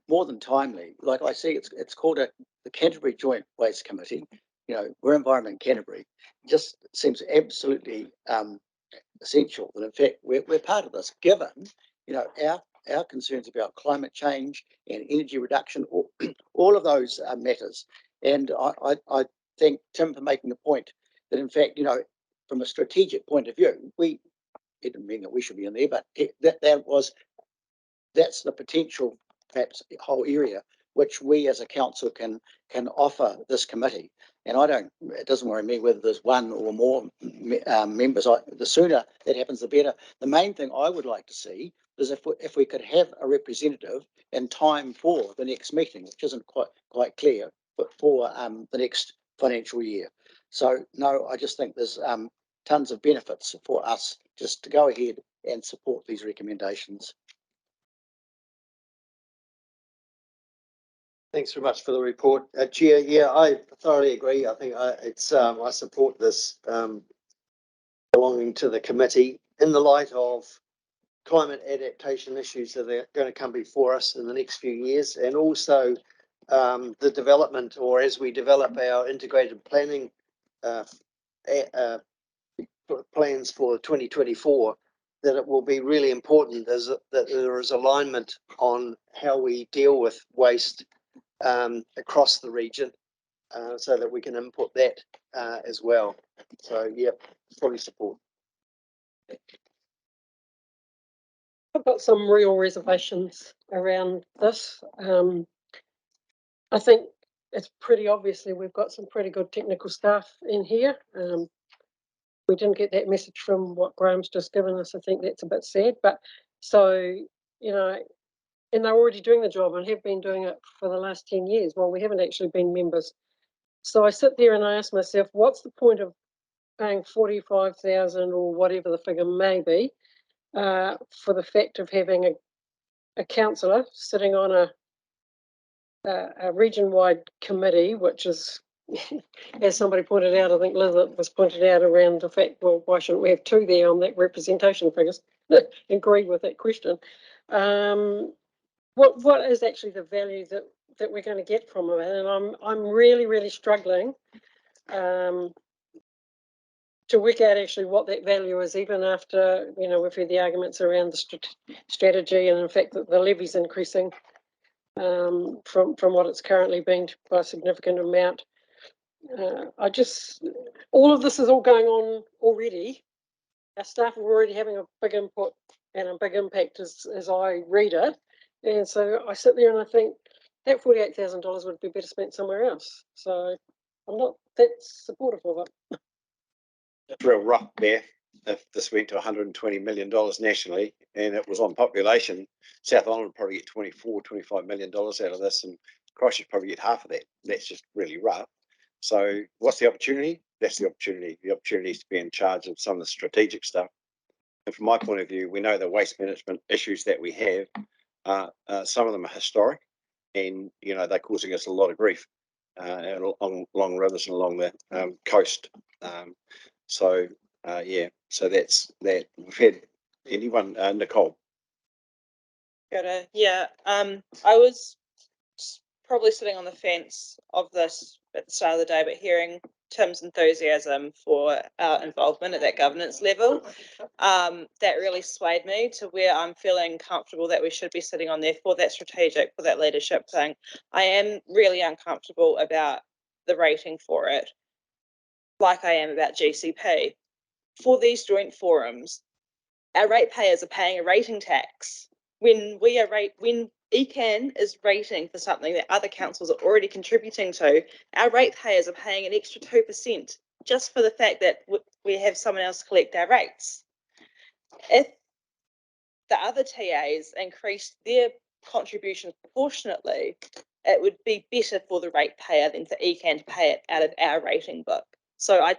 more than timely. Like I see, it's called the Canterbury Joint Waste Committee. You know, we're Environment Canterbury. It just seems absolutely essential that in fact we're part of this, given our concerns about climate change and energy reduction, all of those matters. And I thank Tim for making the point that in fact, from a strategic point of view, it didn't mean that we should be in there, but that's the potential, perhaps, whole area which we as a council can offer this committee. And it doesn't worry me whether there's one or more members. The sooner that happens, the better. The main thing I would like to see is if we could have a representative in time for the next meeting, which isn't quite clear, but for the next financial year. So no, I just think there's tons of benefits for us just to go ahead and support these recommendations. Thanks very much for the report, Chair. Yeah, I thoroughly agree. I think I support this belonging to the committee in the light of climate adaptation issues that are going to come before us in the next few years, and also the development, or as we develop our integrated planning plans for 2024, that it will be really important that there is alignment on how we deal with waste across the region, so that we can input that as well. So yeah, fully support. I've got some real reservations around this. I think it's pretty obviously we've got some pretty good technical staff in here. We didn't get that message from what Graham's just given us. I think that's a bit sad, but so, you know, and they're already doing the job and have been doing it for the last 10 years. Well, we haven't actually been members. So I sit there and I ask myself, what's the point of paying 45,000 or whatever the figure may be for the fact of having a councillor sitting on a region-wide committee, which is, as somebody pointed out, I think Liz was pointed out around the fact, well, why shouldn't we have two there on that representation figures? Agree with that question. What is actually the value that we're going to get from it? And I'm really struggling to work out actually what that value is, even after, you know, we've heard the arguments around the strategy and in fact that the levy's increasing from what it's currently been by a significant amount. All of this is all going on already. Our staff are already having a big input and a big impact as I read it. And so I sit there and I think that $48,000 would be better spent somewhere else. So I'm not that supportive of it. It's real rough there. If this went to $120 million nationally and it was on population, South Island would probably get $25 million out of this, and Christchurch probably get half of that. That's just really rough. So what's the opportunity? That's the opportunity. The opportunity is to be in charge of some of the strategic stuff. And from my point of view, we know the waste management issues that we have, some of them are historic, and you know they're causing us a lot of grief along rivers and along the coast. Yeah, so that's that. We've had anyone, Nicole. Yeah, I was probably sitting on the fence of this at the start of the day, but hearing Tim's enthusiasm for our involvement at that governance level, that really swayed me to where I'm feeling comfortable that we should be sitting on there for that strategic, for that leadership thing. I am really uncomfortable about the rating for it, like I am about GCP. For these joint forums, our ratepayers are paying a rating tax. When ECan is rating for something that other councils are already contributing to, our ratepayers are paying an extra 2% just for the fact that we have someone else collect our rates. If the other TAs increased their contributions proportionately, it would be better for the ratepayer than for ECan to pay it out of our rating book. So I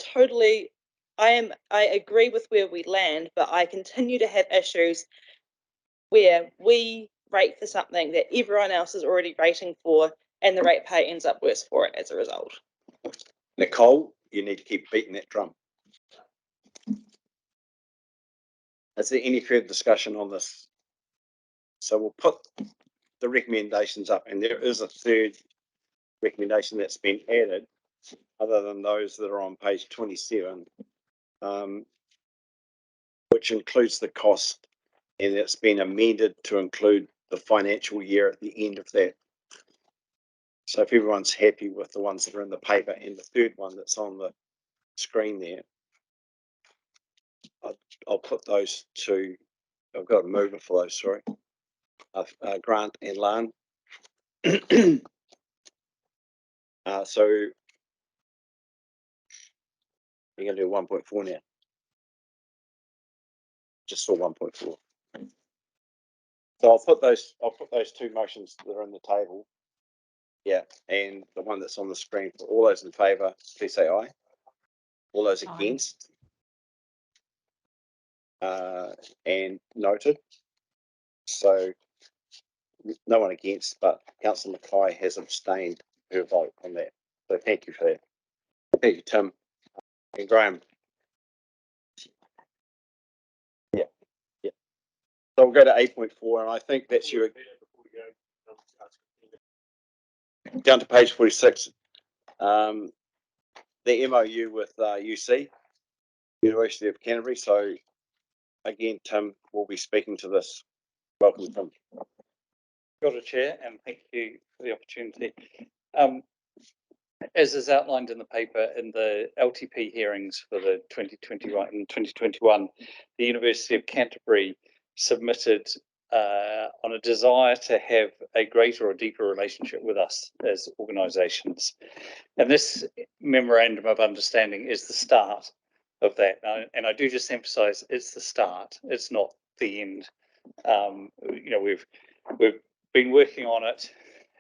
agree with where we land, but I continue to have issues where we rate for something that everyone else is already rating for, and the ratepayer ends up worse for it as a result. Nicole, you need to keep beating that drum. Is there any further discussion on this? So we'll put the recommendations up, and there is a third recommendation that's been added, other than those that are on page 27, which includes the cost, and it's been amended to include the financial year at the end of that. So if everyone's happy with the ones that are in the paper and the third one that's on the screen there, I'll put those to, I've got a mover for those, sorry, Grant and Lan. So you're going to do 1.4 now. Just saw 1.4. So I'll put those two motions that are on the table. Yeah, and the one that's on the screen. For all those in favour, please say aye. All those against? And noted. So no one against, but Councillor Mackay has abstained her vote on that. So thank you for that. Thank you, Tim and Graham. Yeah. So we'll go to 8.4, and I think that's your down to page 46. The MOU with UC, University of Canterbury. So again, Tim will be speaking to this. Welcome, Tim. Got a chair, and thank you for the opportunity. As is outlined in the paper, in the LTP hearings for the 2021 and 2021, the University of Canterbury submitted on a desire to have a greater or deeper relationship with us as organisations. And this memorandum of understanding is the start of that. And I do just emphasise it's the start. It's not the end. You know, we've been working on it.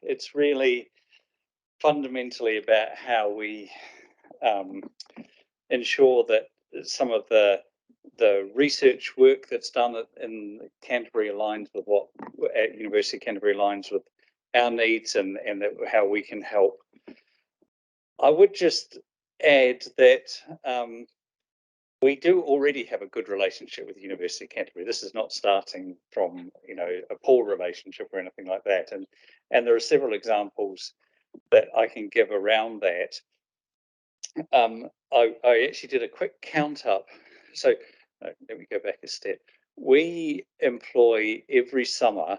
It's really fundamentally about how we ensure that some of the research work that's done in Canterbury aligns with what at University of Canterbury aligns with our needs and how we can help. I would just add that we do already have a good relationship with the University of Canterbury. This is not starting from, you know, a poor relationship or anything like that. And there are several examples that I can give around that. I actually did a quick count up. So let me go back a step. We employ every summer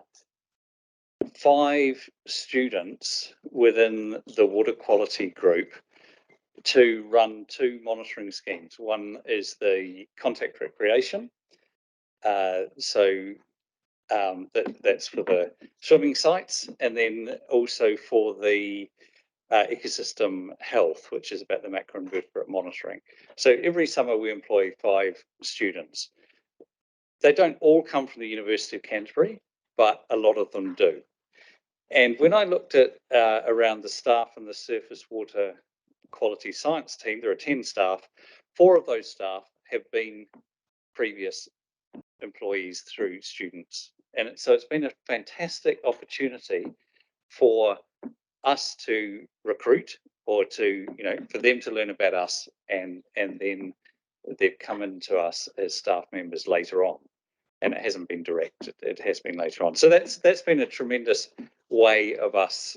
5 students within the water quality group to run 2 monitoring schemes. One is the contact recreation. That's for the swimming sites, and then also for the ecosystem health, which is about the macroinvertebrate monitoring. So every summer we employ 5 students. They don't all come from the University of Canterbury, but a lot of them do. And when I looked at around the staff in the surface water quality science team, there are 10 staff. 4 of those staff have been previous employees through students. And so it's been a fantastic opportunity for us to recruit, or to, you know, for them to learn about us, and then they've come into us as staff members later on. And it hasn't been direct, it has been later on. So that's been a tremendous way of us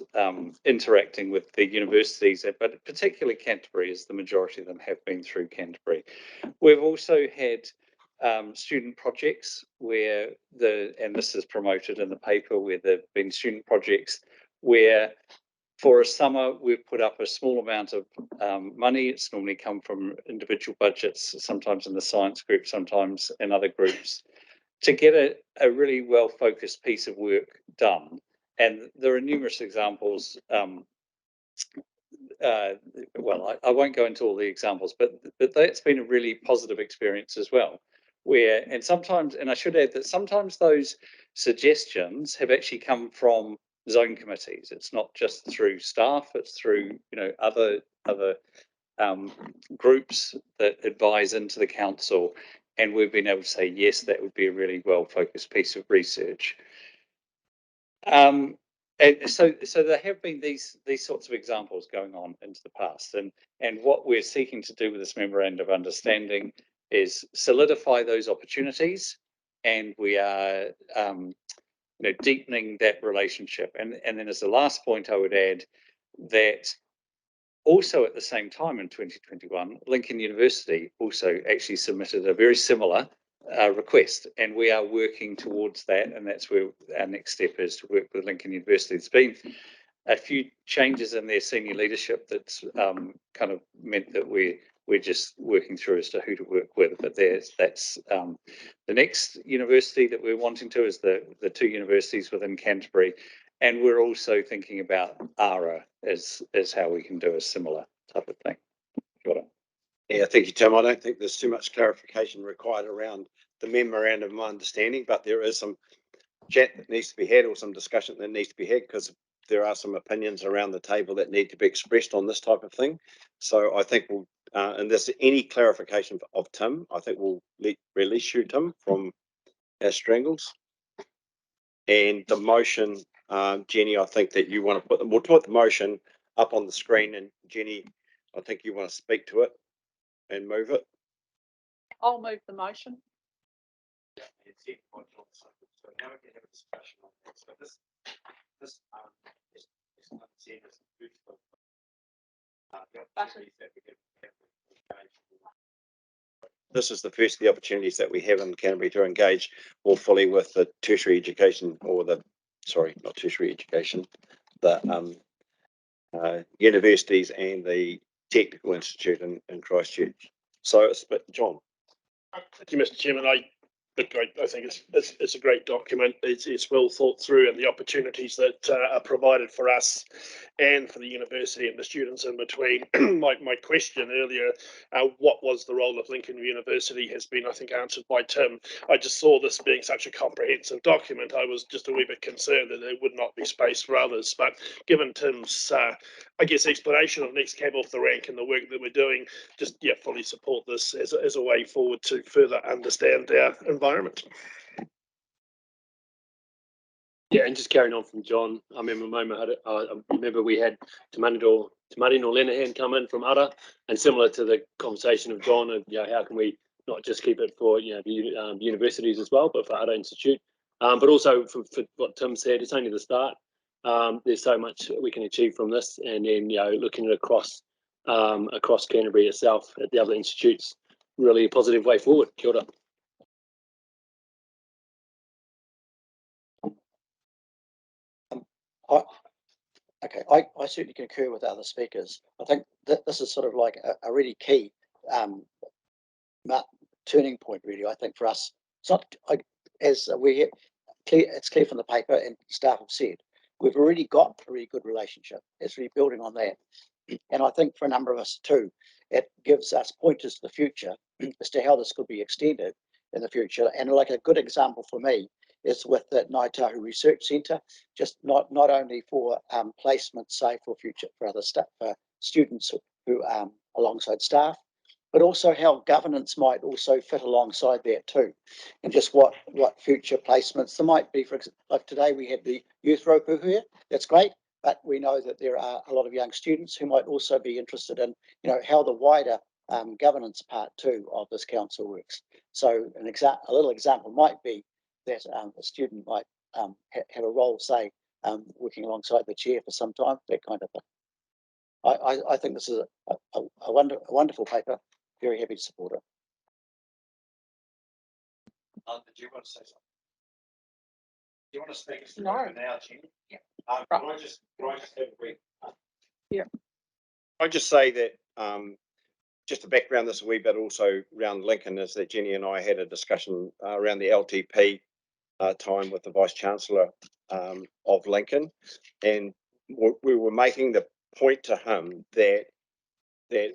interacting with the universities, but particularly Canterbury, as the majority of them have been through Canterbury. We've also had student projects where and this is promoted in the paper, where there've been student projects where for a summer we've put up a small amount of money. It's normally come from individual budgets, sometimes in the science group, sometimes in other groups, to get a really well-focused piece of work done. And there are numerous examples. Well, I won't go into all the examples, but that's been a really positive experience as well. And sometimes, and I should add that sometimes those suggestions have actually come from zone committees. It's not just through staff, it's through, you know, other groups that advise into the council. And we've been able to say, yes, that would be a really well-focused piece of research. And so there have been these sorts of examples going on into the past. And what we're seeking to do with this memorandum of understanding is solidify those opportunities. And we are you know, deepening that relationship. And then as the last point, I would add that also at the same time in 2021, Lincoln University also actually submitted a very similar request, and we are working towards that, and that's where our next step is, to work with Lincoln University. There's been a few changes in their senior leadership that's kind of meant that we're just working through as to who to work with, but that's the next university that we're wanting to is the 2 universities within Canterbury. And we're also thinking about ARA as how we can do a similar type of thing. Yeah, thank you, Tim. I don't think there's too much clarification required around the memorandum of understanding, but there is some chat that needs to be had, or some discussion that needs to be had, because there are some opinions around the table that need to be expressed on this type of thing. So I think we'll, and there's any clarification of Tim, I think we'll release you, Tim, from our strangles. And the motion, Jenny, I think that you want to we'll put the motion up on the screen, and Jenny, I think you want to speak to it and move it. I'll move the motion. So now we can have a discussion on that. So this is seen as a beautiful opportunities that we have. This is the first of the opportunities that we have in Canterbury to engage more fully with the tertiary education, or the, sorry, not tertiary education, the universities and the technical institute in Christchurch. So it's, but John. Thank you, Mr. Chairman. I great. I think it's a great document. It's well thought through, and the opportunities that are provided for us and for the university and the students in between. My question earlier, what was the role of Lincoln University, has been, I think, answered by Tim. I just saw this being such a comprehensive document. I was just a wee bit concerned that there would not be space for others. But given Tim's, I guess, explanation of next cab off the rank and the work that we're doing, just fully support this as a way forward to further understand our environment. Yeah, and just carrying on from John, I remember we had Tamani or Lenahan come in from Ara, and similar to the conversation of John, of how can we not just keep it for the universities as well, but for Ara Institute, but also for what Tim said, it's only the start. There's so much we can achieve from this, and then looking at across Canterbury itself at the other institutes, really a positive way forward. Kia ora. I certainly concur with other speakers. I think that this is sort of like a really key turning point, really. I think for us, it's not as it's clear from the paper and staff have said, we've already got a really good relationship. It's really building on that, and I think for a number of us too, it gives us pointers to the future as to how this could be extended in the future. And like a good example for me is with the Ngāi Tahu Research Centre, just not only for placement, say for other staff, for students who alongside staff, but also how governance might also fit alongside that too, and just what future placements there might be. For example, like today we had the youth Rōpū here. That's great, but we know that there are a lot of young students who might also be interested in how the wider governance part too of this council works. So a little example might be that a student might have a role, say, working alongside the chair for some time, that kind of thing. I think this is a wonderful paper. Very happy to support it. Did you want to say something? Do you want to speak No. now, Jen? Yeah. Can I just have a brief? Yeah. I just say that just to background this a wee bit also around Lincoln is that Jenny and I had a discussion around the LTP time with the Vice Chancellor of Lincoln, and we were making the point to him that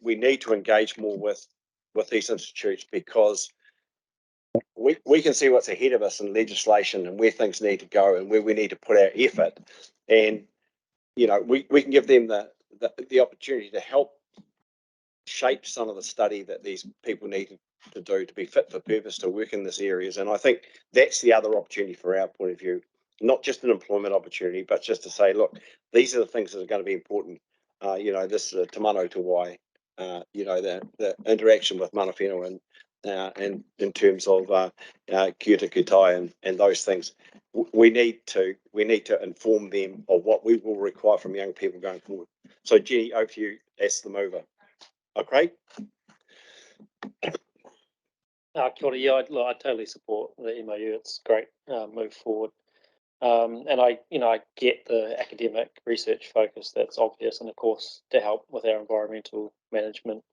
we need to engage more with these institutes, because we can see what's ahead of us in legislation and where things need to go and where we need to put our effort, and we can give them the opportunity to help shape some of the study that these people need to do to be fit for purpose to work in this areas. And I think that's the other opportunity for our point of view, not just an employment opportunity, but just to say, look, these are the things that are going to be important. This Te Mano Te Wai, the interaction with mana whenua and in terms of kia ora kutai and those things. We need to inform them of what we will require from young people going forward. So Jenny, over to you as the mover. Okay. Kia ora, yeah, I totally support the MOU. It's a great move forward. And I get the academic research focus that's obvious, and of course to help with our environmental management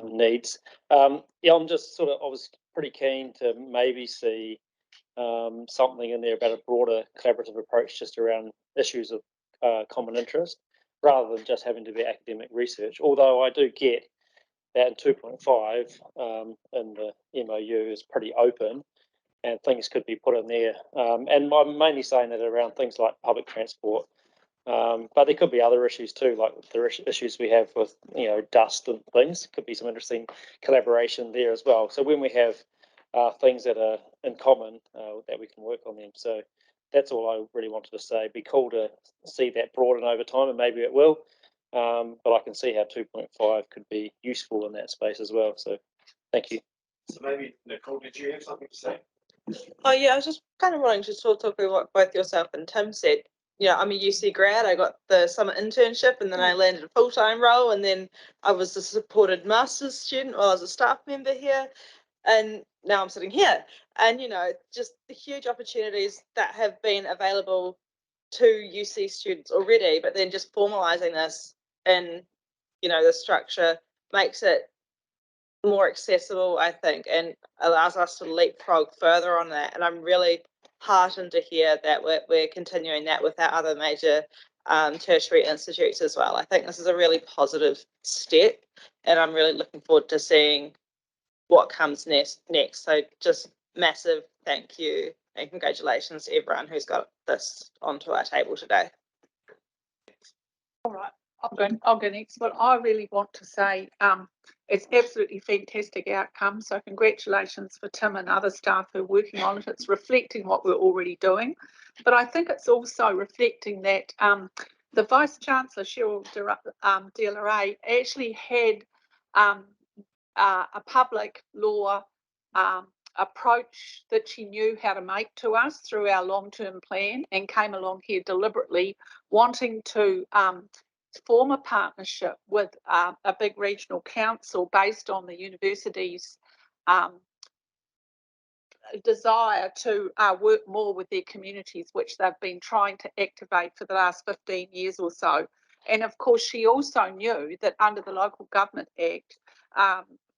needs. I'm just I was pretty keen to maybe see something in there about a broader collaborative approach just around issues of common interest, rather than just having to be academic research. Although I do get that in 2.5 in the MOU is pretty open, and things could be put in there. And I'm mainly saying that around things like public transport, but there could be other issues too, like the issues we have with dust and things. Could be some interesting collaboration there as well. So when we have things that are in common, that we can work on them. So that's all I really wanted to say. It'd be cool to see that broaden over time, and maybe it will. But I can see how 2.5 could be useful in that space as well. So thank you. So maybe Nicole, did you have something to say? Oh yeah, I was just kind of wanting to talk about what both yourself and Tim said. I'm a UC grad. I got the summer internship, and then I landed a full-time role, and then I was a supported master's student while I was a staff member here, and now I'm sitting here. And just the huge opportunities that have been available to UC students already, but then just formalizing this in the structure makes it more accessible, I think, and allows us to leapfrog further on that. And I'm really heartened to hear that we're continuing that with our other major tertiary institutes as well. I think this is a really positive step, and I'm really looking forward to seeing what comes next. So just massive thank you and congratulations to everyone who's got this onto our table today. All right, I'll go next. But I really want to say it's absolutely fantastic outcome. So congratulations for Tim and other staff who are working on it. It's reflecting what we're already doing. But I think it's also reflecting that the Vice Chancellor, Cheryl De La Rey, actually had a public law approach that she knew how to make to us through our long-term plan, and came along here deliberately wanting to form a partnership with a big regional council based on the university's desire to work more with their communities, which they've been trying to activate for the last 15 years or so. And of course, she also knew that under the Local Government Act,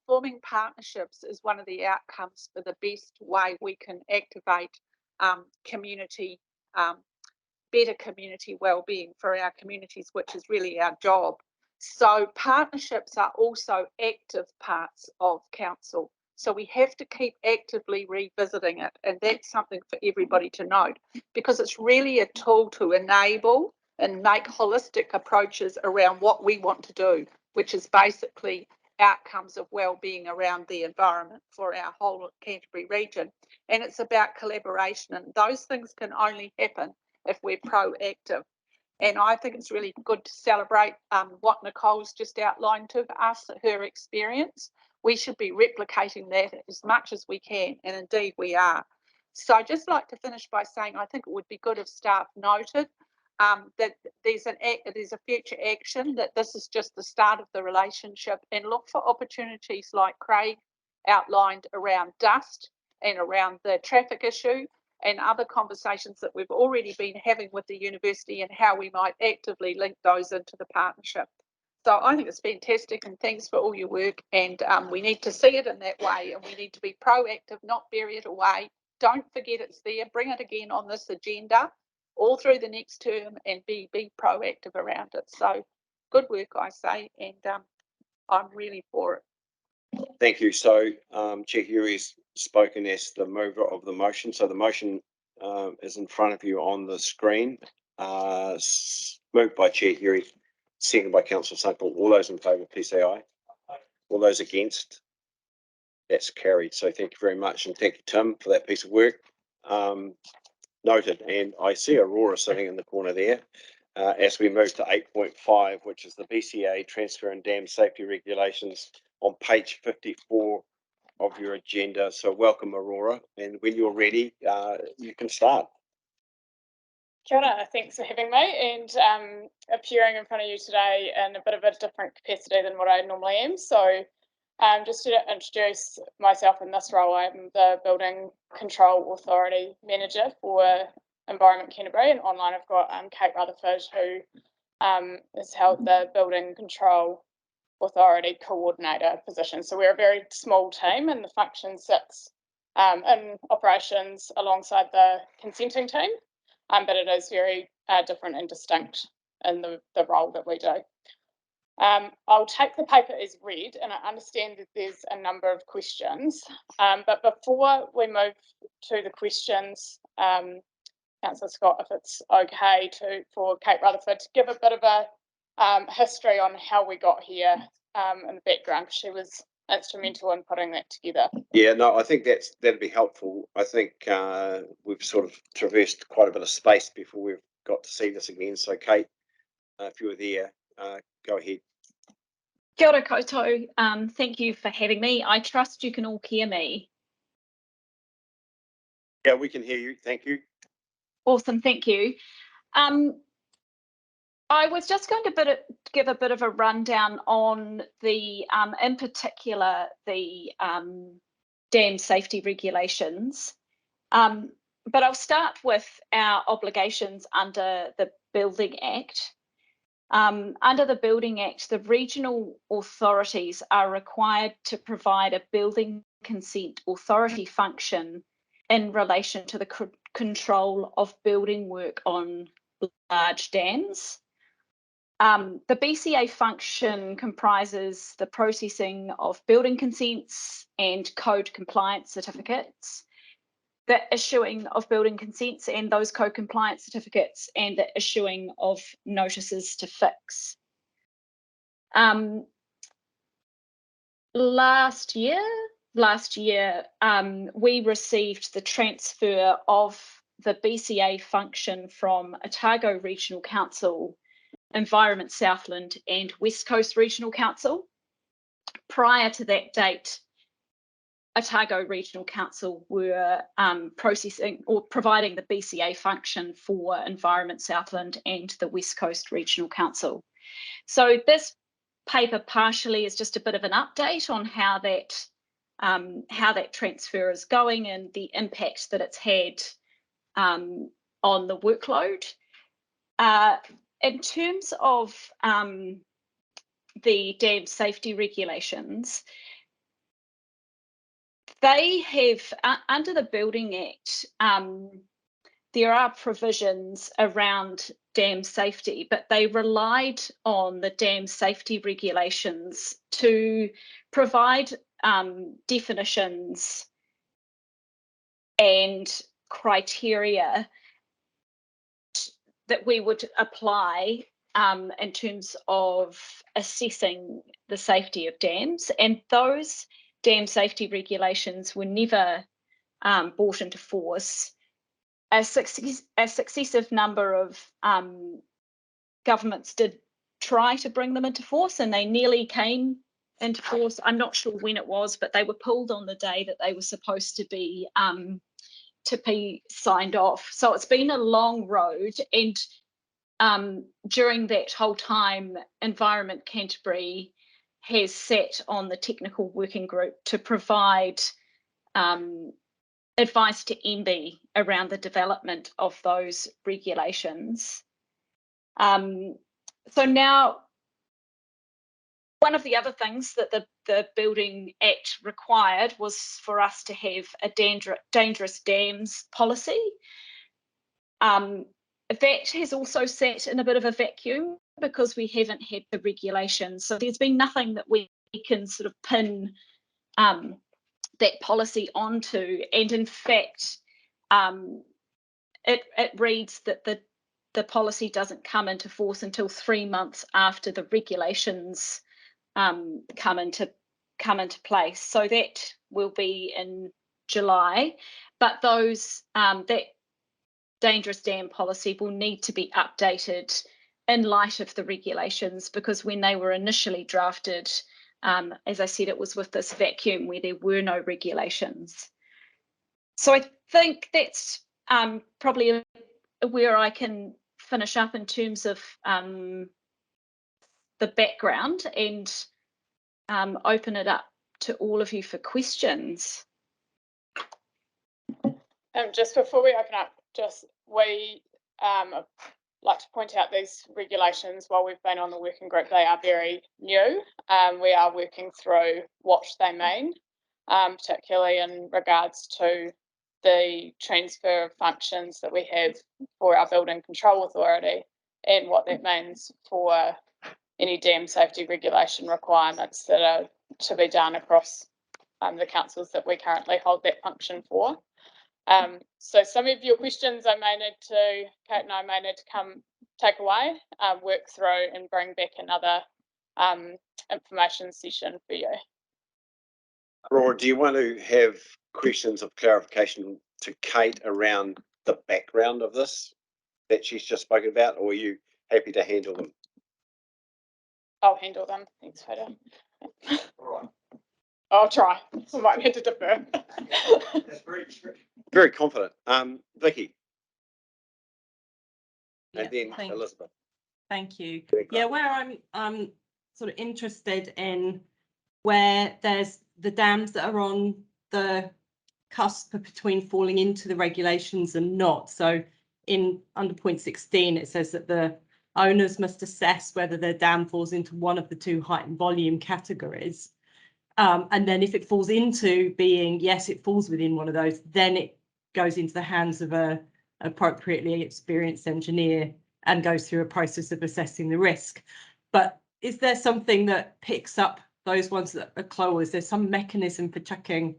forming partnerships is one of the outcomes for the best way we can activate community, better community wellbeing for our communities, which is really our job. So partnerships are also active parts of council. So we have to keep actively revisiting it. And that's something for everybody to note, because it's really a tool to enable and make holistic approaches around what we want to do, which is basically outcomes of well-being around the environment for our whole Canterbury region. And it's about collaboration, and those things can only happen if we're proactive. And I think it's really good to celebrate what Nicole's just outlined to us, her experience. We should be replicating that as much as we can, and indeed we are. So I'd just like to finish by saying I think it would be good if staff noted that there's a future action, that this is just the start of the relationship, and look for opportunities like Craig outlined around dust and around the traffic issue, and other conversations that we've already been having with the university, and how we might actively link those into the partnership. So I think it's fantastic, and thanks for all your work, and we need to see it in that way, and we need to be proactive, not bury it away. Don't forget it's there, bring it again on this agenda all through the next term, and be proactive around it. So good work, I say, and I'm really for it. Thank you. So Chair Huri's spoken as the mover of the motion. So the motion is in front of you on the screen. Moved by Chair Huri, seconded by Councillor Sunkel. All those in favour, please say aye. All those against? That's carried. So thank you very much, and thank you, Tim, for that piece of work. Noted. And I see Aurora sitting in the corner there. As we move to 8.5, which is the BCA transfer and dam safety regulations on page 54 of your agenda. So welcome, Aurora, and when you're ready, you can start. Kia ora, thanks for having me, and appearing in front of you today in a bit of a different capacity than what I normally am. So just to introduce myself in this role, I'm the Building Control Authority Manager for Environment Canterbury, and online I've got Kate Rutherford, who has held the Building Control Authority Coordinator position. So we're a very small team, and the function sits in operations alongside the consenting team, but it is very different and distinct in the role that we do. I'll take the paper as read, and I understand that there's a number of questions, but before we move to the questions, Councillor Scott, if it's okay for Kate Rutherford to give a bit of a history on how we got here in the background, because she was instrumental in putting that together. Yeah, no, I think that'd be helpful. I think we've sort of traversed quite a bit of space before we've got to see this again. So Kate, if you were there, go ahead. Kia ora koutou. Thank you for having me. I trust you can all hear me. Yeah, we can hear you. Thank you. Awesome, thank you. I was just going to give a bit of a rundown on the, in particular, the dam safety regulations. But I'll start with our obligations under the Building Act. Under the Building Act, the regional authorities are required to provide a building consent authority function in relation to the control of building work on large dams. The BCA function comprises the processing of building consents and code compliance certificates, the issuing of building consents and those code compliance certificates, and the issuing of notices to fix. Last year, we received the transfer of the BCA function from Otago Regional Council, Environment Southland and West Coast Regional Council. Prior to that date, Otago Regional Council were processing or providing the BCA function for Environment Southland and the West Coast Regional Council. So this paper partially is just a bit of an update on how that transfer is going and the impact that it's had on the workload. In terms of the dam safety regulations, they have, under the Building Act, there are provisions around dam safety, but they relied on the dam safety regulations to provide definitions and criteria that we would apply in terms of assessing the safety of dams, and those dam safety regulations were never brought into force. A successive number of governments did try to bring them into force, and they nearly came into force. I'm not sure when it was, but they were pulled on the day that they were supposed to be signed off. So it's been a long road, and during that whole time, Environment Canterbury has sat on the technical working group to provide advice to MB around the development of those regulations. So now, one of the other things that the Building Act required was for us to have a dangerous dams policy. That has also sat in a bit of a vacuum because we haven't had the regulations. So there's been nothing that we can sort of pin that policy onto. And in fact, it reads that the policy doesn't come into force until 3 months after the regulations come into place. So that will be in July, but those that dangerous dam policy will need to be updated in light of the regulations, because when they were initially drafted, as I said, it was with this vacuum where there were no regulations. So I think that's probably where I can finish up in terms of the background, and open it up to all of you for questions. Just before we open up, we like to point out these regulations. While we've been on the working group, they are very new. We are working through what they mean, particularly in regards to the transfer of functions that we have for our Building Control Authority, and what that means for any dam safety regulation requirements that are to be done across the councils that we currently hold that function for. So some of your questions Kate and I may need to take away, work through and bring back another information session for you. Aurora, do you want to have questions of clarification to Kate around the background of this that she's just spoken about, or are you happy to handle them? I'll handle them. Thanks, Hoda. I'll try. I might have to defer. That's very confident. Vicky. And then Elizabeth. Thank you. Yeah, where I'm sort of interested in where there's the dams that are on the cusp between falling into the regulations and not. So under point 16, it says that the owners must assess whether their dam falls into one of the two height and volume categories. And then if it falls into being, yes, it falls within one of those, then it goes into the hands of a appropriately experienced engineer and goes through a process of assessing the risk. But is there something that picks up those ones that are close? Is there some mechanism for checking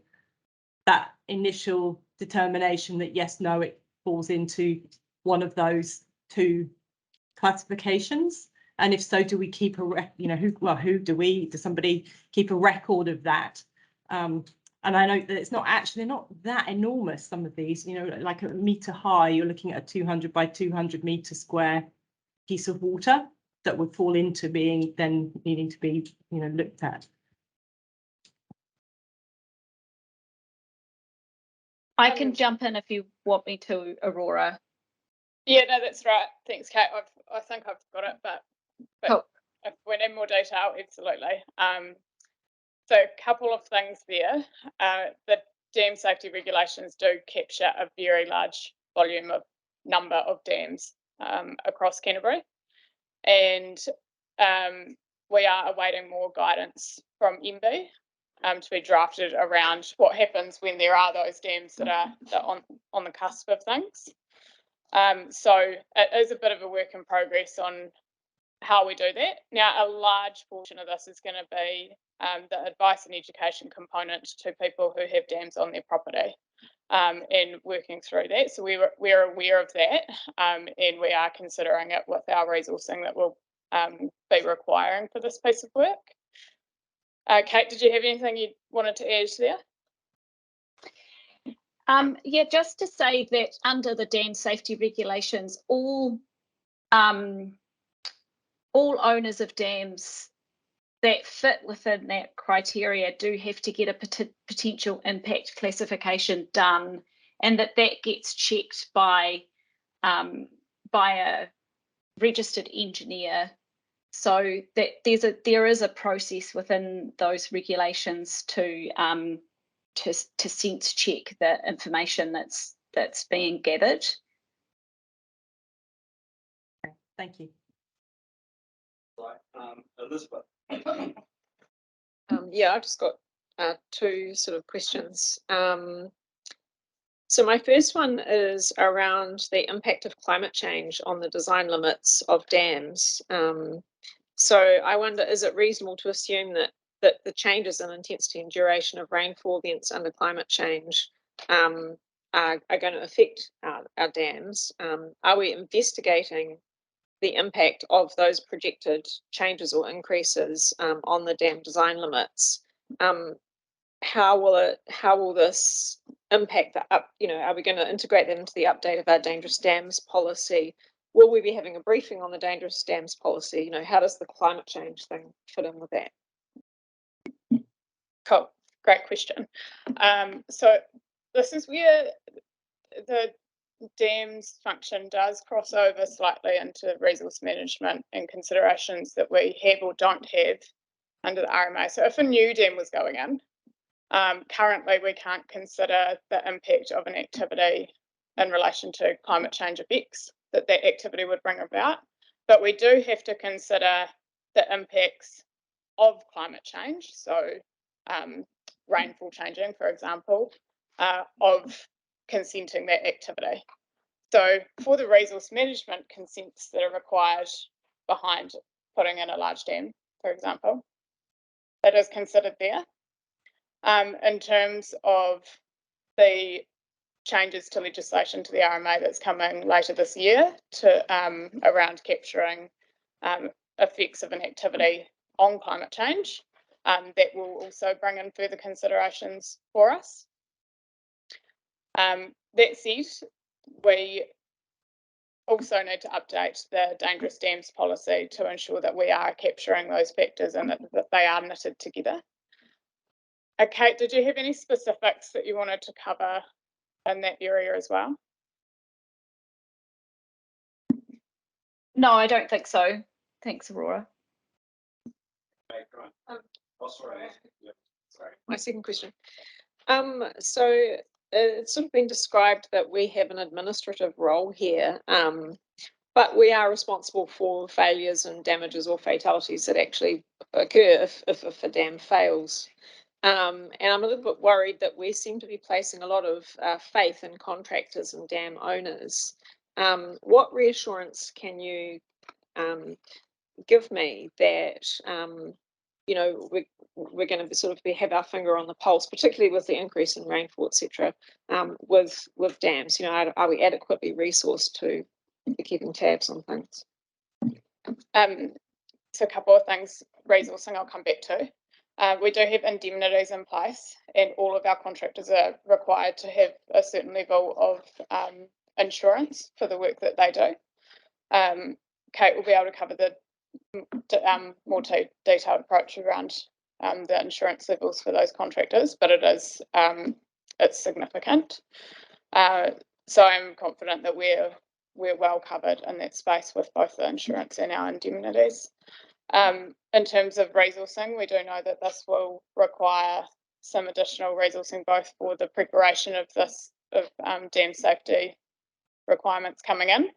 that initial determination that yes, no, it falls into one of those two classifications? And if so, do we keep does somebody keep a record of that? And I know that it's not actually, they're not that enormous, some of these, you know, like a metre high, you're looking at a 200 by 200 metre square piece of water that would fall into being then needing to be, you know, looked at. I can jump in if you want me to, Aurora. Yeah, no, that's right. Thanks, Kate. I think I've got it, but Cool. if we need more detail, absolutely. So a couple of things there. The dam safety regulations do capture a very large number of dams across Canterbury, and we are awaiting more guidance from MB to be drafted around what happens when there are those dams that are on the cusp of things. So it is a bit of a work in progress on how we do that. Now, a large portion of this is going to be the advice and education component to people who have dams on their property, and working through that. So we're aware of that, and we are considering it with our resourcing that we'll be requiring for this piece of work. Kate, did you have anything you wanted to add there? Yeah, just to say that under the dam safety regulations, all owners of dams that fit within that criteria do have to get a potential impact classification done, and that gets checked by a registered engineer. So that there is a process within those regulations to sense check the information that's being gathered. Thank you. Right, Elizabeth. Yeah, I've just got two sort of questions. So my first one is around the impact of climate change on the design limits of dams. So I wonder, is it reasonable to assume that the changes in intensity and duration of rainfall events under climate change are going to affect our dams? Are we investigating the impact of those projected changes or increases on the dam design limits? How will this impact are we going to integrate that into the update of our dangerous dams policy? Will we be having a briefing on the dangerous dams policy? You know, how does the climate change thing fit in with that? Cool, great question. So this is where the dams function does cross over slightly into resource management and considerations that we have or don't have under the RMA. So if a new dam was going in, currently we can't consider the impact of an activity in relation to climate change effects that activity would bring about, but we do have to consider the impacts of climate change, so rainfall changing, for example, of consenting that activity. So for the resource management consents that are required behind putting in a large dam, for example, that is considered there. In terms of the changes to legislation to the RMA that's coming later this year to around capturing effects of an activity on climate change, that will also bring in further considerations for us. That said, we also need to update the dangerous dams policy to ensure that we are capturing those factors and that they are knitted together. Kate, did you have any specifics that you wanted to cover in that area as well? No, I don't think so. Thanks, Aurora. My second question. So it's sort of been described that we have an administrative role here. But we are responsible for failures and damages or fatalities that actually occur if a dam fails. And I'm a little bit worried that we seem to be placing a lot of faith in contractors and dam owners. What reassurance can you give me that you know we're going to sort of have our finger on the pulse, particularly with the increase in rainfall, etc. With dams, you know, are we adequately resourced to be keeping tabs on things? So a couple of things, resourcing I'll come back to. We do have indemnities in place, and all of our contractors are required to have a certain level of insurance for the work that they do. Kate will be able to cover the more detailed approach around the insurance levels for those contractors, but it is it's significant. So I'm confident that we're well covered in that space with both the insurance and our indemnities. In terms of resourcing, we do know that this will require some additional resourcing, both for the preparation of dam safety requirements coming in.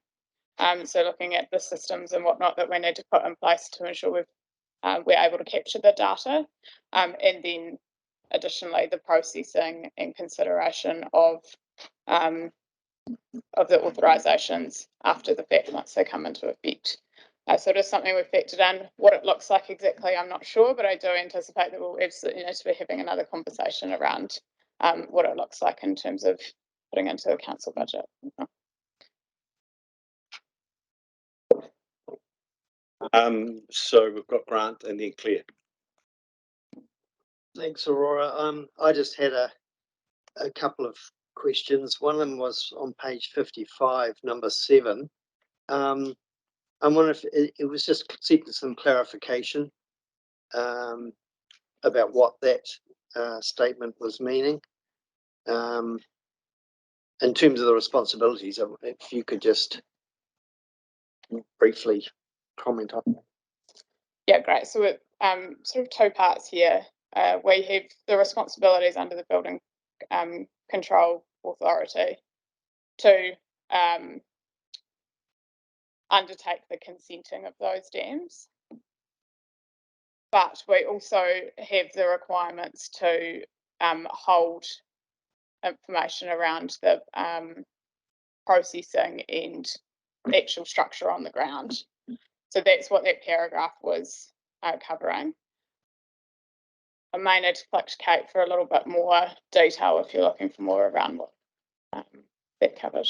So looking at the systems and whatnot that we need to put in place to ensure we're able to capture the data, and then additionally the processing and consideration of the authorisations after the fact once they come into effect. So it is something we've factored in. What it looks like exactly, I'm not sure, but I do anticipate that we'll absolutely need to be having another conversation around what it looks like in terms of putting into a council budget. So we've got Grant and then Claire. Thanks, Aurora. I just had a couple of questions. One of them was on page 55, number 7. I wonder if it was just seeking some clarification about what that statement was meaning. In terms of the responsibilities, if you could just briefly comment on that. Yeah, great. So it sort of two parts here. We have the responsibilities under the Building Control Authority to undertake the consenting of those dams. But we also have the requirements to hold information around the processing and actual structure on the ground. So that's what that paragraph was covering. I may need to flick to Kate for a little bit more detail if you're looking for more around what that covered.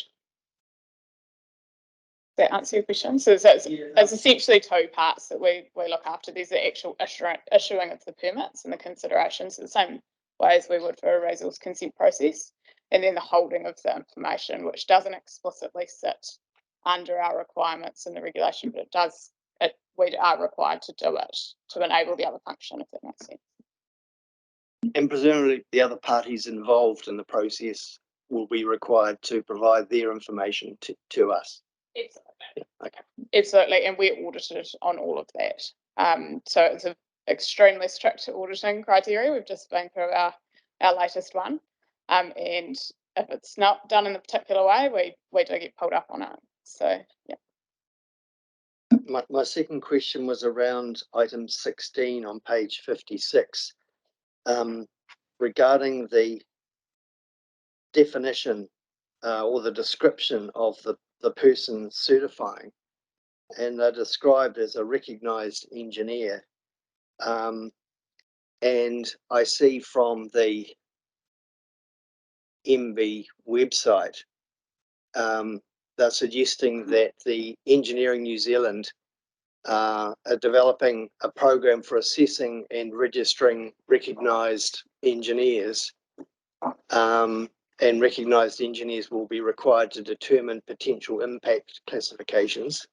That answer your question? So it's essentially two parts that we look after. There's the actual issuing of the permits and the considerations, the same way as we would for a resource consent process, and then the holding of the information, which doesn't explicitly sit under our requirements in the regulation, but we are required to do it to enable the other function, if that makes sense. And presumably the other parties involved in the process will be required to provide their information to us. Absolutely. Yeah, okay. Absolutely, and we're audited on all of that. So it's an extremely strict auditing criteria. We've just been through our latest one, and if it's not done in a particular way, we do get pulled up on it. So yeah. My second question was around item 16 on page 56, regarding the definition or the description of the person certifying, and they're described as a recognised engineer. And I see from the MV website, they're suggesting that the Engineering New Zealand are developing a program for assessing and registering recognised engineers, and recognised engineers will be required to determine potential impact classifications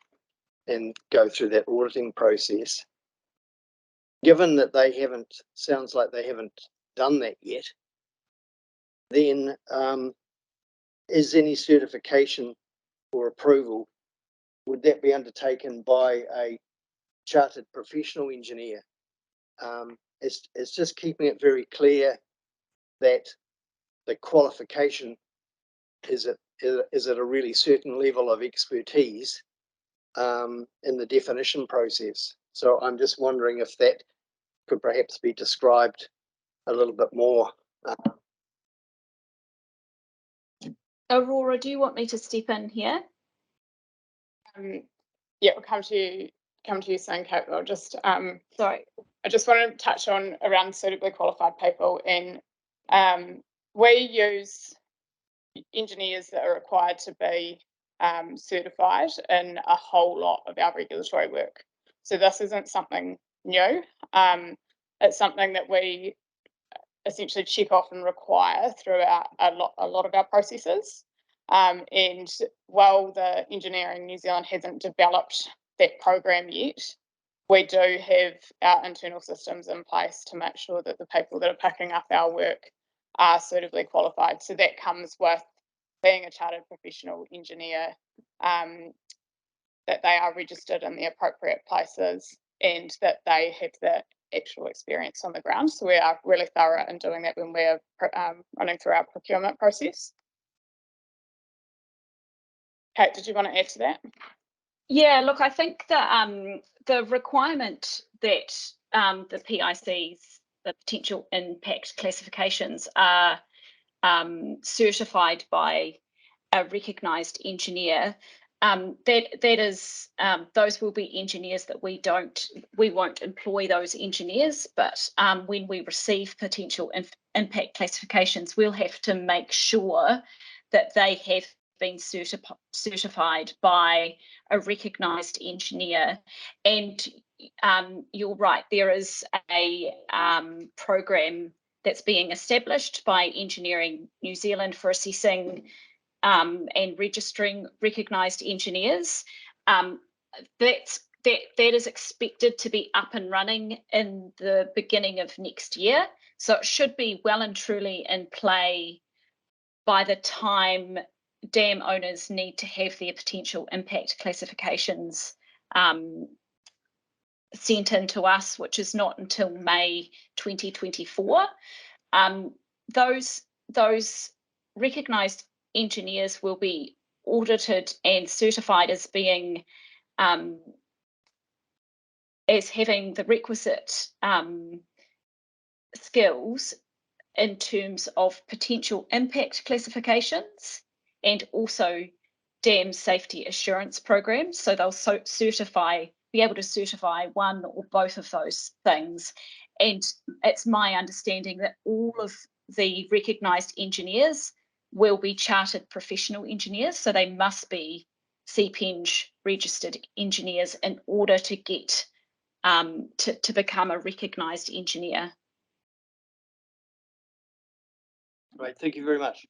and go through that auditing process. Given that sounds like they haven't done that yet, then is any certification or approval, would that be undertaken by a chartered professional engineer? It's just keeping it very clear that the qualification is at a really certain level of expertise, in the definition process. So I'm just wondering if that could perhaps be described a little bit more. Aurora, do you want me to step in here? Yeah, we'll come to you soon, Kate. I'll just sorry. I just want to touch on around suitably qualified people, and we use engineers that are required to be certified in a whole lot of our regulatory work. So this isn't something new. It's something that we essentially check off and require throughout a lot of our processes. And while the Engineering New Zealand hasn't developed that program yet, we do have our internal systems in place to make sure that the people that are picking up our work are suitably qualified. So that comes with being a chartered professional engineer, that they are registered in the appropriate places and that they have the actual experience on the ground. So we are really thorough in doing that when we're running through our procurement process. Kate, did you want to add to that? Yeah, look, I think that the requirement that the PICs, the potential impact classifications, are certified by a recognised engineer. That is, those will be engineers that we won't employ those engineers, but when we receive potential impact classifications, we'll have to make sure that they have been certified by a recognised engineer. And you're right, there is a program that's being established by Engineering New Zealand for assessing and registering recognised engineers. That is expected to be up and running in the beginning of next year. So it should be well and truly in play by the time dam owners need to have their potential impact classifications sent in to us, which is not until May 2024. Those recognised engineers will be audited and certified as being as having the requisite skills in terms of potential impact classifications and also dam safety assurance programs. So they'll be able to certify one or both of those things. And it's my understanding that all of the recognised engineers will be chartered professional engineers. So they must be CPEng registered engineers in order to get to become a recognised engineer. Right, thank you very much.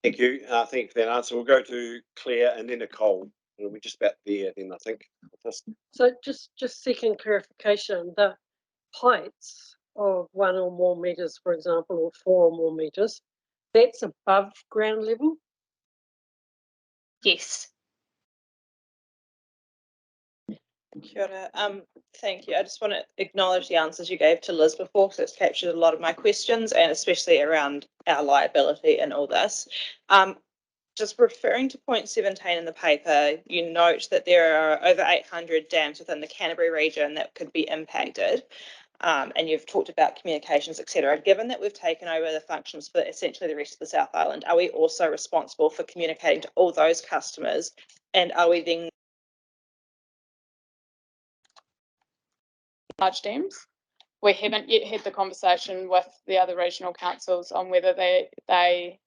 Thank you. Thank you for that answer. We'll go to Claire and then Nicole. We're just about there then, I think. So just seeking clarification, the heights of 1 or more metres, for example, or 4 or more metres, that's above ground level? Yes. Kia ora. Thank you. I just want to acknowledge the answers you gave to Liz before, because it's captured a lot of my questions, and especially around our liability and all this. Just referring to point 17 in the paper, you note that there are over 800 dams within the Canterbury region that could be impacted. And you've talked about communications, etc. Given that we've taken over the functions for essentially the rest of the South Island, are we also responsible for communicating to all those customers? And are we then large dams? We haven't yet had the conversation with the other regional councils on whether they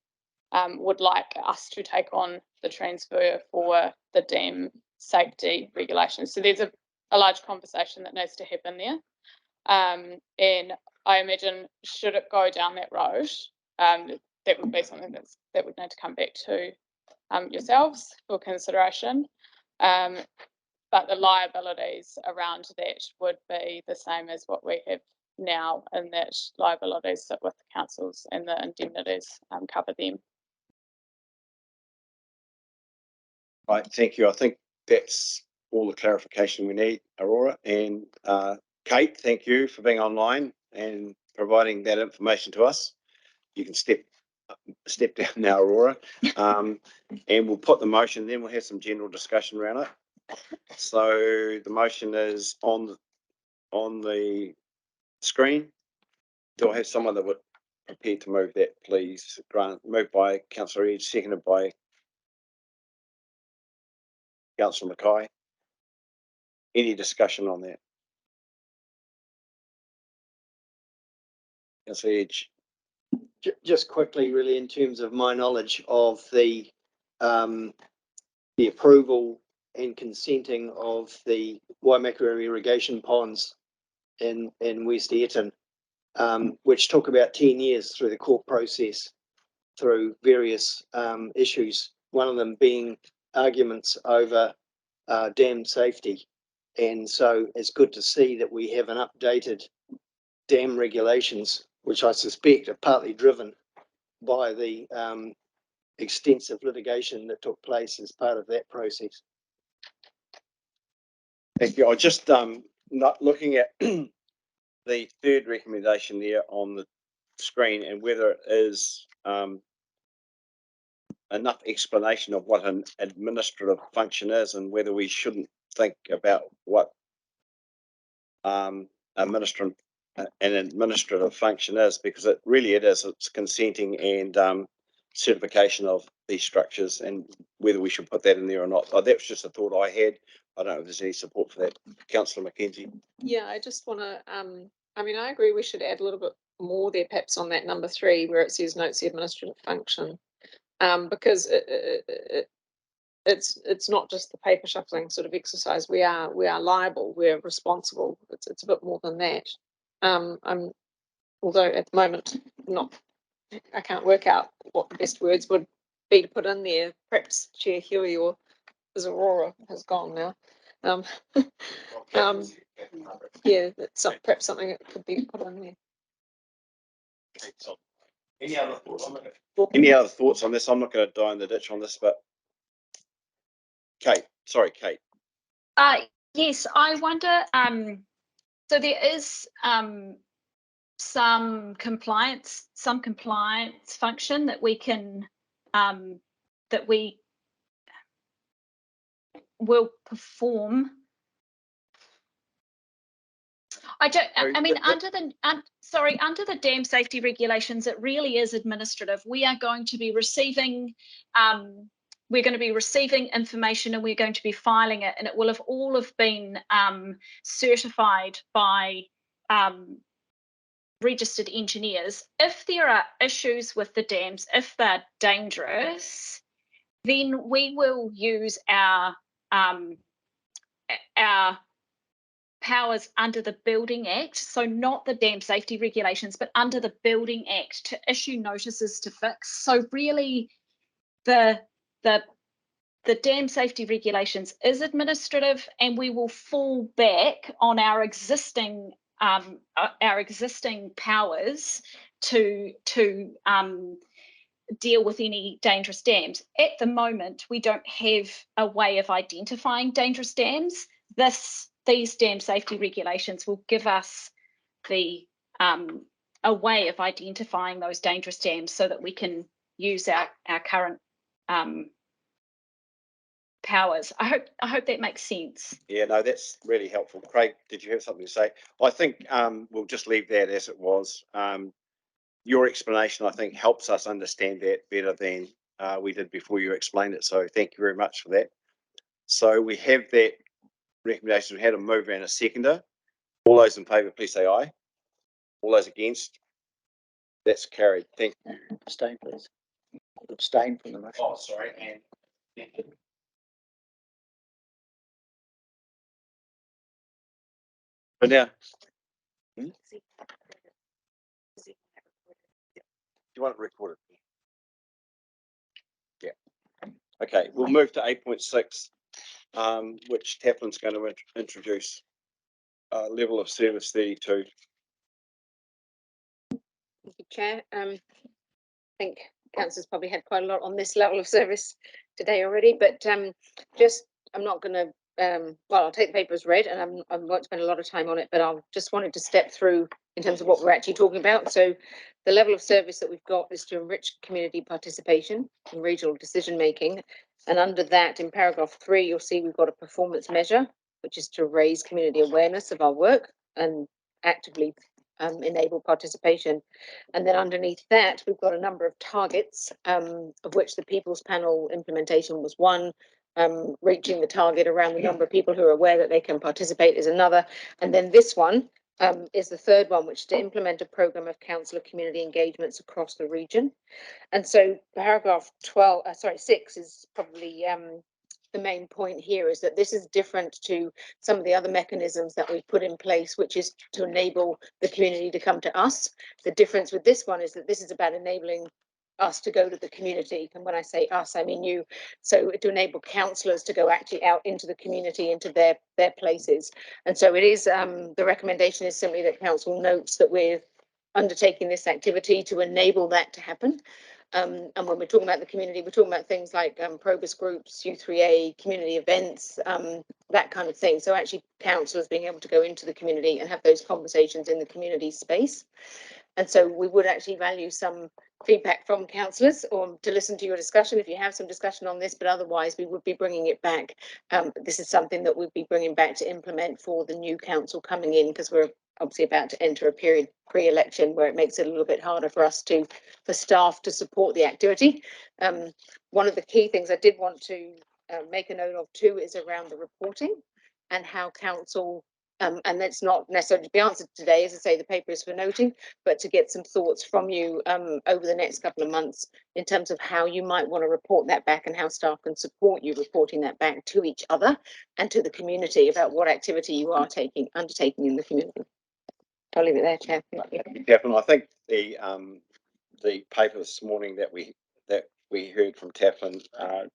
would like us to take on the transfer for the dam safety regulations. So there's a large conversation that needs to happen there. And I imagine, should it go down that road, that would be something that would need to come back to yourselves for consideration. But the liabilities around that would be the same as what we have now, and that liabilities sit with the councils and the indemnities cover them. Right, thank you. I think that's all the clarification we need, Aurora. And Kate, thank you for being online and providing that information to us. You can step step down now, Aurora. And we'll put the motion, then we'll have some general discussion around it. So the motion is on the screen. Do I have someone that would prepare to move that, please? Grant, moved by Councillor Edge, seconded by Councillor Mackay. Any discussion on that? Councillor Edge. Just quickly, really, in terms of my knowledge of the approval and consenting of the Waimakere irrigation ponds in West Ayrton, which took about 10 years through the court process, through various issues, one of them being arguments over dam safety. And so it's good to see that we have an updated dam regulations, which I suspect are partly driven by the extensive litigation that took place as part of that process. Thank you. I just not looking at the third recommendation there on the screen and whether it is enough explanation of what an administrative function is and whether we shouldn't think about what an administrative function is, because it really is. It's consenting and certification of these structures, and whether we should put that in there or not. That was just a thought I had. I don't know if there's any support for that. Councillor Mackenzie. Yeah, I just want to, I mean, I agree we should add a little bit more there, perhaps on that number 3, where it says notes the administrative function, because it's not just the paper shuffling sort of exercise. We are liable, we're responsible. It's a bit more than that. Although at the moment I can't work out what the best words would be to put in there. Perhaps Chair Huey or is Aurora has gone now. Yeah, that's perhaps something that could be put in there. Any other thoughts on that? Any other thoughts on this? I'm not going to die in the ditch on this, but Kate. Yes, I wonder. So there is some compliance function that we can that we will perform. I mean, under the dam safety regulations, it really is administrative. We are going to be receiving information, and we're going to be filing it, and it will have all been certified by registered engineers. If there are issues with the dams, if they're dangerous, then we will use our powers under the Building Act, so not the dam safety regulations, but under the Building Act, to issue notices to fix. So really, the dam safety regulations is administrative, and we will fall back on our existing powers to deal with any dangerous dams. At the moment, we don't have a way of identifying dangerous dams. These dam safety regulations will give us a way of identifying those dangerous dams, so that we can use our current powers. I hope that makes sense. Yeah, no, that's really helpful. Craig, did you have something to say? I think we'll just leave that as it was. Your explanation, I think, helps us understand that better than we did before you explained it. So thank you very much for that. So we have that recommendation. We had a mover and a seconder. All those in favour, please say aye. All those against? That's carried. Thank you. Abstain, please. Abstain from the motion. Oh, sorry. And but now, do you want it recorded? Yeah. Okay, we'll move to 8.6, which Taplin's going to introduce. Level of service 32. Thank you, Chair. I think Councillor's probably had quite a lot on this level of service today already, but I'm not going to, well, I'll take the paper as read, and I won't spend a lot of time on it, but I just wanted to step through in terms of what we're actually talking about. So The level of service that we've got is to enrich community participation in regional decision making. And under that, in paragraph 3, you'll see we've got a performance measure, which is to raise community awareness of our work and actively enable participation. And then underneath that, we've got a number of targets, of which the People's Panel implementation was one. Reaching the target around the number of people who are aware that they can participate is another. And then this one is the third one, which is to implement a program of councillor community engagements across the region. And so paragraph 6 is probably the main point here, is that this is different to some of the other mechanisms that we've put in place, which is to enable the community to come to us. The difference with this one is that this is about enabling us to go to the community. And when I say us, I mean you. So to enable councillors to go actually out into the community, into their places. And so it is, the recommendation is simply that council notes that we're undertaking this activity to enable that to happen. And when we're talking about the community, we're talking about things like progress groups, U3A, community events, that kind of thing. So actually councillors being able to go into the community and have those conversations in the community space. And so we would actually value some feedback from councillors, or to listen to your discussion if you have some discussion on this, but otherwise we would be bringing it back. This is something that we'd be bringing back to implement for the new council coming in, because we're obviously about to enter a period pre-election where it makes it a little bit harder for staff to support the activity. One of the key things I did want to make a note of too is around the reporting and how council, and that's not necessarily to be answered today, as I say, the paper is for noting, but to get some thoughts from you over the next couple of months in terms of how you might want to report that back and how staff can support you reporting that back to each other and to the community about what activity you are undertaking in the community. I'll leave it there, Chair. Tafflin, I think the paper this morning that we heard from Tafflin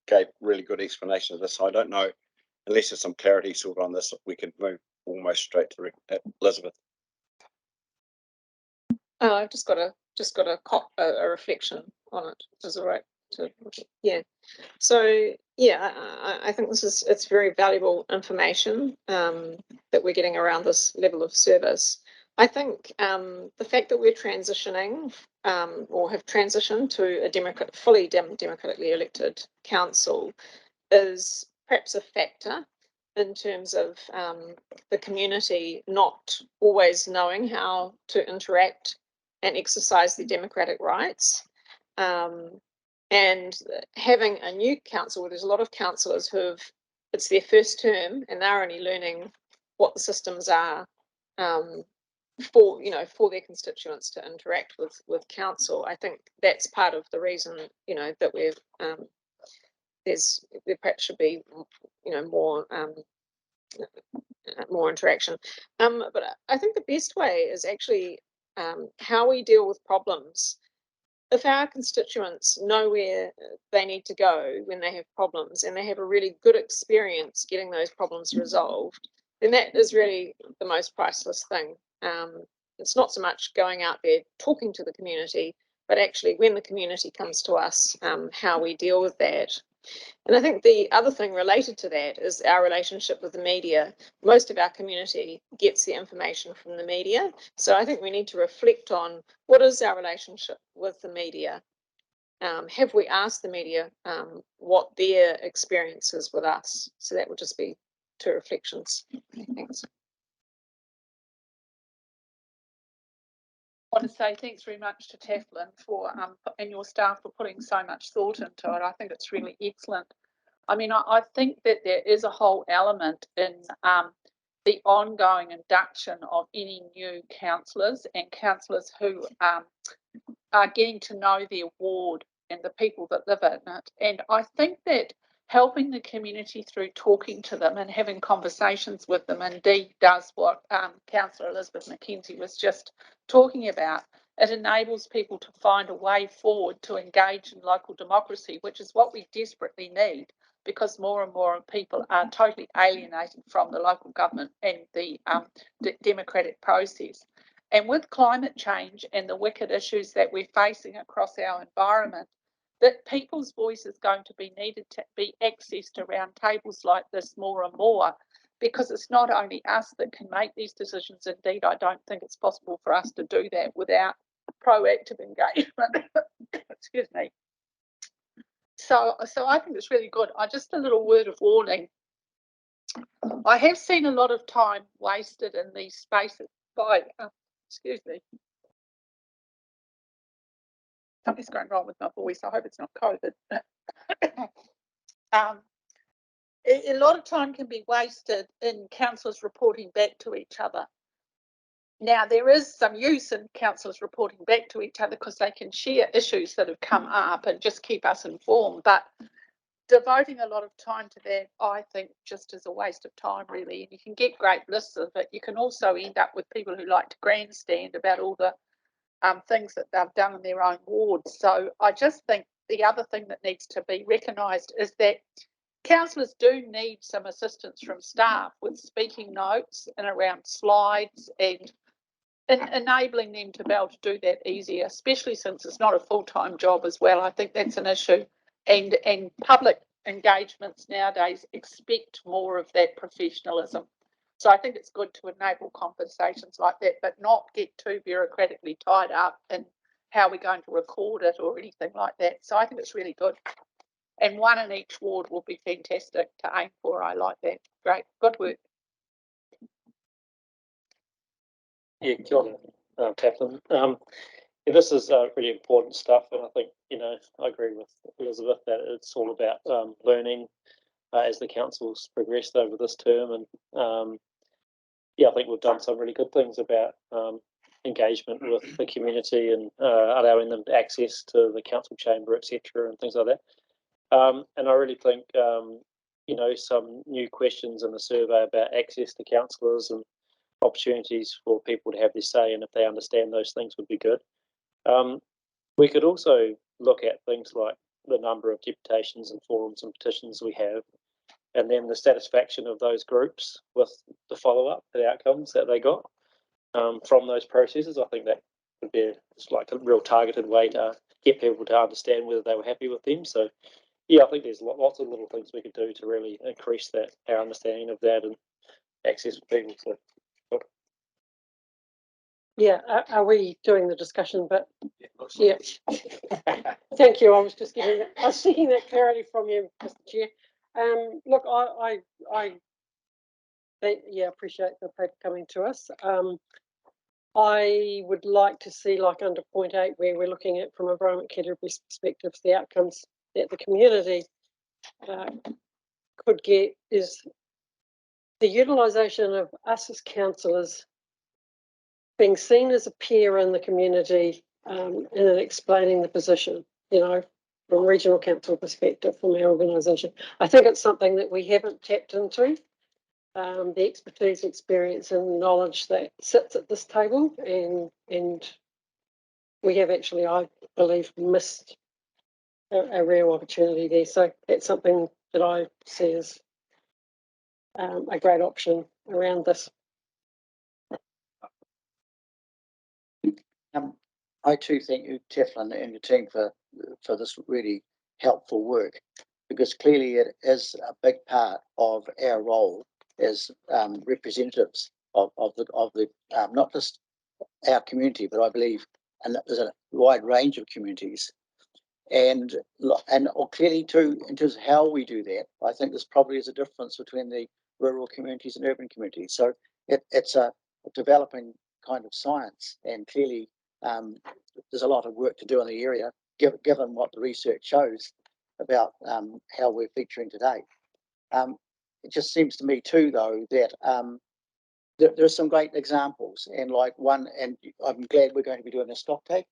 gave really good explanation of this. I don't know, unless there's some clarity sort of on this, we could move almost straight to Elizabeth. I've just got a reflection on it. Is it right? Yeah. So yeah, I think it's very valuable information that we're getting around this level of service. I think the fact that we're transitioning or have transitioned to a fully democratically elected council is perhaps a factor in terms of the community not always knowing how to interact and exercise their democratic rights. And having a new council where there's a lot of councillors it's their first term and they're only learning what the systems are for their constituents to interact with council. I think that's part of the reason that we've there perhaps should be more interaction. But I think the best way is actually how we deal with problems. If our constituents know where they need to go when they have problems and they have a really good experience getting those problems resolved, then that is really the most priceless thing. It's not so much going out there talking to the community, but actually when the community comes to us, how we deal with that. And I think the other thing related to that is our relationship with the media. Most of our community gets the information from the media. So I think we need to reflect on what is our relationship with the media. Have we asked the media what their experience is with us? So that would just be 2 reflections. Thanks. I want to say thanks very much to Tafflin for and your staff for putting so much thought into it. I think it's really excellent. I mean, I think that there is a whole element in the ongoing induction of any new councillors and councillors who are getting to know their ward and the people that live in it. And I think that helping the community through talking to them and having conversations with them indeed does what Councillor Elizabeth McKenzie was just talking about. It enables people to find a way forward to engage in local democracy, which is what we desperately need, because more and more people are totally alienated from the local government and the democratic process. And with climate change and the wicked issues that we're facing across our environment, that people's voice is going to be needed to be accessed around tables like this more and more, because it's not only us that can make these decisions. Indeed, I don't think it's possible for us to do that without proactive engagement. Excuse me. So I think it's really good. Just a little word of warning. I have seen a lot of time wasted in these spaces by, excuse me. Something's going wrong with my voice. I hope it's not COVID. A lot of time can be wasted in councillors reporting back to each other. Now, there is some use in councillors reporting back to each other because they can share issues that have come up and just keep us informed. But devoting a lot of time to that, I think, just is a waste of time, really. And you can get great lists of it. You can also end up with people who like to grandstand about all the things that they've done in their own wards. So I just think the other thing that needs to be recognised is that councillors do need some assistance from staff with speaking notes and around slides and enabling them to be able to do that easier, especially since it's not a full-time job as well. I think that's an issue. And public engagements nowadays expect more of that professionalism. So I think it's good to enable conversations like that, but not get too bureaucratically tied up in how we're going to record it or anything like that. So I think it's really good. And one in each ward will be fantastic to aim for. I like that. Great. Good work. Yeah, kia ora, Catherine. This is really important stuff, and I think, I agree with Elizabeth that it's all about learning as the council's progressed over this term. And I think we've done some really good things about engagement with the community and allowing them access to the council chamber, etc., and things like that. And I really think, some new questions in the survey about access to councillors and opportunities for people to have their say, and if they understand those things, would be good. We could also look at things like the number of deputations and forums and petitions we have, and then the satisfaction of those groups with the follow-up, the outcomes that they got from those processes. I think that would be like a real targeted way to get people to understand whether they were happy with them. So I think there's lots of little things we could do to really increase our understanding of that and access for people. So Yeah, are we doing the discussion? But yeah, thank you. I was seeking that clarity from you, Mr. Chair. Look, I appreciate the paper coming to us. I would like to see, like under point 8, where we're looking at from Environment Canterbury's perspective, the outcomes that the community could get is the utilisation of us as councillors being seen as a peer in the community and then explaining the position, from regional council perspective, from our organisation. I think it's something that we haven't tapped into, the expertise, experience and knowledge that sits at this table, and we have actually, I believe, missed a real opportunity there. So that's something that I see as a great option around this. I too thank you, Teflon, and your team for this really helpful work, because clearly it is a big part of our role as representatives of the not just our community, but I believe there's a wide range of communities. And clearly too, in terms of how we do that, I think there's probably is a difference between the rural communities and urban communities. So it's a developing kind of science, and clearly there's a lot of work to do in the area, given what the research shows about how we're featuring today. It just seems to me too, though, that there are some great examples, and I'm glad we're going to be doing a stock take.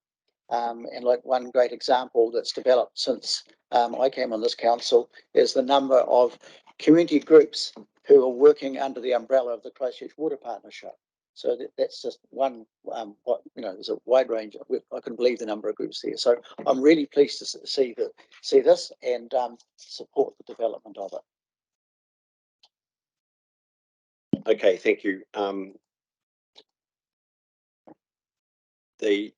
And like one great example that's developed since I came on this council is the number of community groups who are working under the umbrella of the Christchurch Water Partnership. So that's just one, there's a wide range. I couldn't believe the number of groups there. So I'm really pleased to see this and support the development of it. Okay, thank you. The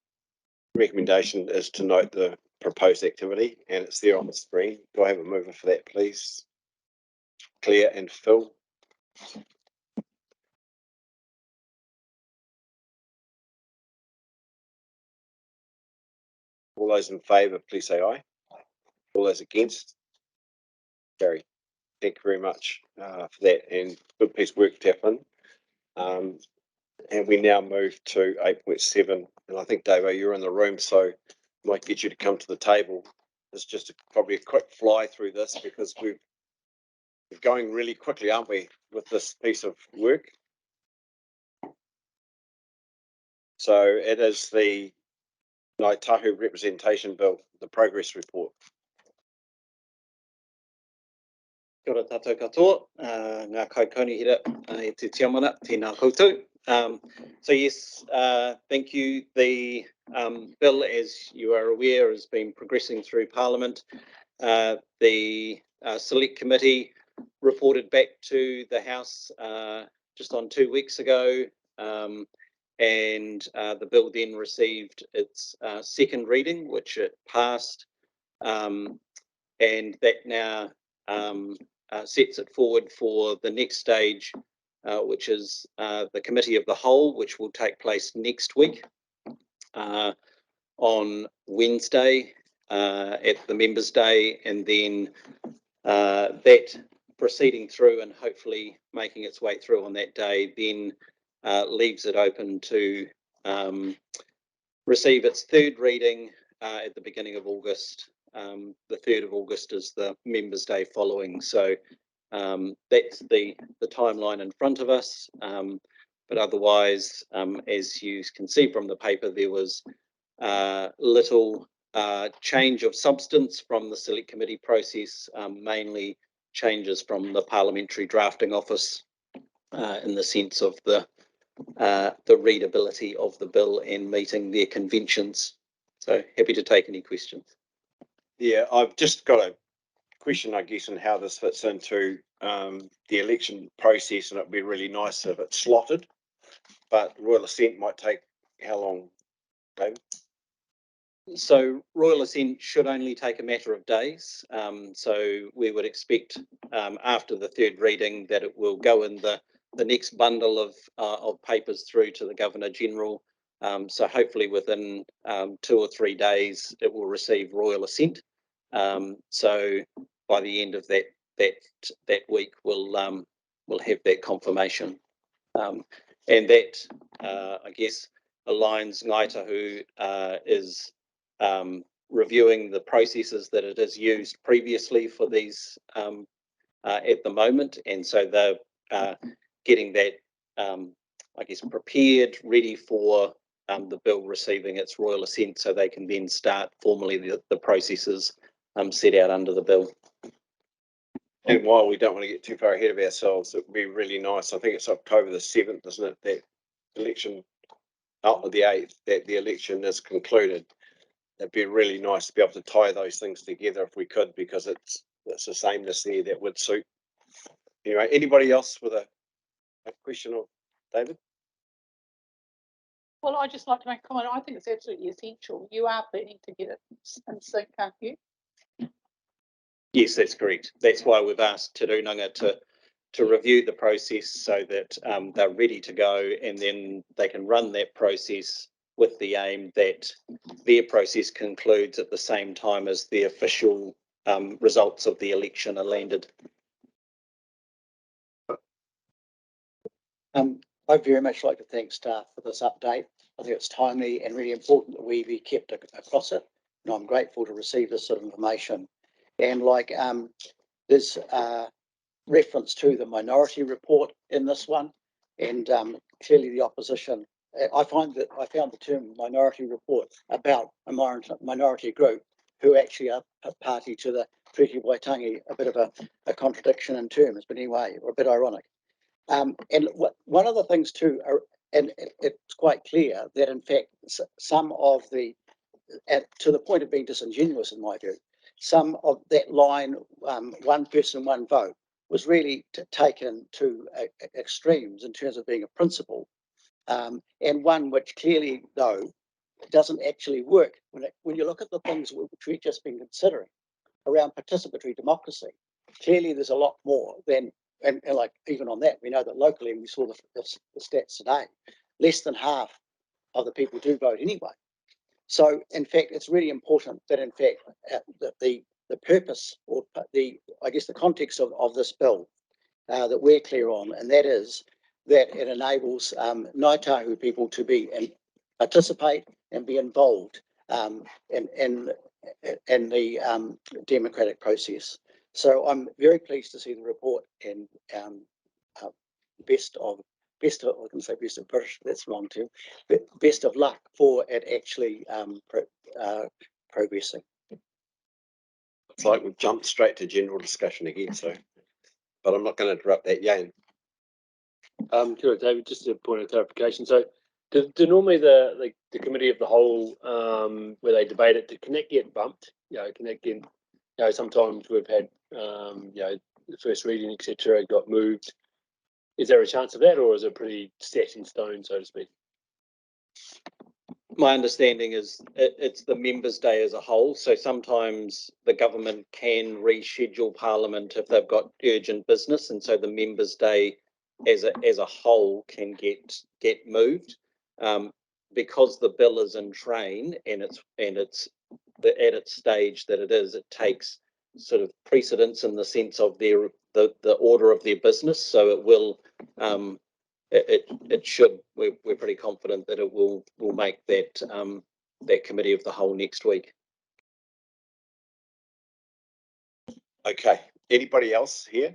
recommendation is to note the proposed activity, and it's there on the screen. Do I have a mover for that, please? Claire and Phil. All those in favour, please say aye. All those against? Carry. Thank you very much for that, and good piece of work, Taffin. And we now move to 8.7, and I think, Davo, you're in the room, so I might get you to come to the table. It's just probably a quick fly through this because we're going really quickly, aren't we, with this piece of work? So it is the Ngāi Tahu Representation Bill, the progress report. Kia ora tātou katoa, ngā kaikaunihira e te tiamana, tēnā koutou. So yes, thank you. The bill, as you are aware, has been progressing through Parliament. The Select Committee reported back to the House just on 2 weeks ago, and the bill then received its second reading, which it passed, and that now sets it forward for the next stage, which is the Committee of the Whole, which will take place next week on Wednesday at the Members' Day, and then that proceeding through and hopefully making its way through on that day then leaves it open to receive its third reading at the beginning of August. The 3rd of August is the Members' Day following. So that's the timeline in front of us. But otherwise, as you can see from the paper, there was little change of substance from the Select Committee process, mainly changes from the Parliamentary Drafting Office in the sense of the readability of the bill and meeting their conventions. So happy to take any questions. Yeah, I've just got a question, I guess, on how this fits into the election process, and it'd be really nice if it's slotted, but royal assent might take how long, David? So royal assent should only take a matter of days. So we would expect after the third reading that it will go in the next bundle of papers through to the Governor General. So hopefully within 2 or 3 days it will receive royal assent. So by the end of that week we'll have that confirmation, and that I guess aligns Ngāi Tahu is reviewing the processes that it has used previously for these at the moment, and so they're getting that I guess prepared, ready for the bill receiving its royal assent, so they can then start formally the processes set out under the bill. And while we don't want to get too far ahead of ourselves, it would be really nice. I think it's October the 7th, isn't it? That election, the 8th, that the election is concluded. It'd be really nice to be able to tie those things together if we could, because it's the sameness there that would suit. Anyway, anybody else with a question of David? Well, I'd just like to make a comment. I think it's absolutely essential. You are planning to get it in sync, aren't you? Yes, that's correct. That's why we've asked Te Rūnanga to review the process so that they're ready to go, and then they can run that process with the aim that their process concludes at the same time as the official results of the election are landed. I'd very much like to thank staff for this update. I think it's timely and really important that we be kept across it. And I'm grateful to receive this sort of information. And like there's reference to the minority report in this one, and clearly the opposition. I found the term minority report about a minority group who actually are a party to the Treaty of Waitangi, a bit of a contradiction in terms, but anyway, or a bit ironic. And one of the things too, and it's quite clear that in fact some of the, to the point of being disingenuous in my view, some of that line, one person, one vote, was really taken to extremes in terms of being a principle, and one which clearly, though, doesn't actually work. When you look at the things which we've just been considering around participatory democracy, clearly there's a lot more than, and like even on that, we know that locally, and we saw the stats today, less than half of the people do vote anyway. So in fact, it's really important that in fact the purpose or I guess the context of this bill that we're clear on, and that is that it enables Ngāi Tahu people to be and participate and be involved in the democratic process. So I'm very pleased to see the report and best of I can say best of British, that's wrong too, but best of luck for it actually progressing. It's like we've jumped straight to general discussion again, so, but I'm not going to interrupt that, Yane. Sure, David, just a point of clarification. So do normally the committee of the whole, where they debate it, to connect get bumped, connect in, sometimes we've had, the first reading, etc., got moved. Is there a chance of that, or is it pretty set in stone, so to speak? My understanding is it's the members' day as a whole. So sometimes the government can reschedule Parliament if they've got urgent business, and so the members' day as a whole can get moved. Because the bill is in train and it's at its stage that it is, it takes sort of precedence in the sense of the order of their business. So it will. It should. We're pretty confident that it will make that that committee of the whole next week. Okay. Anybody else here?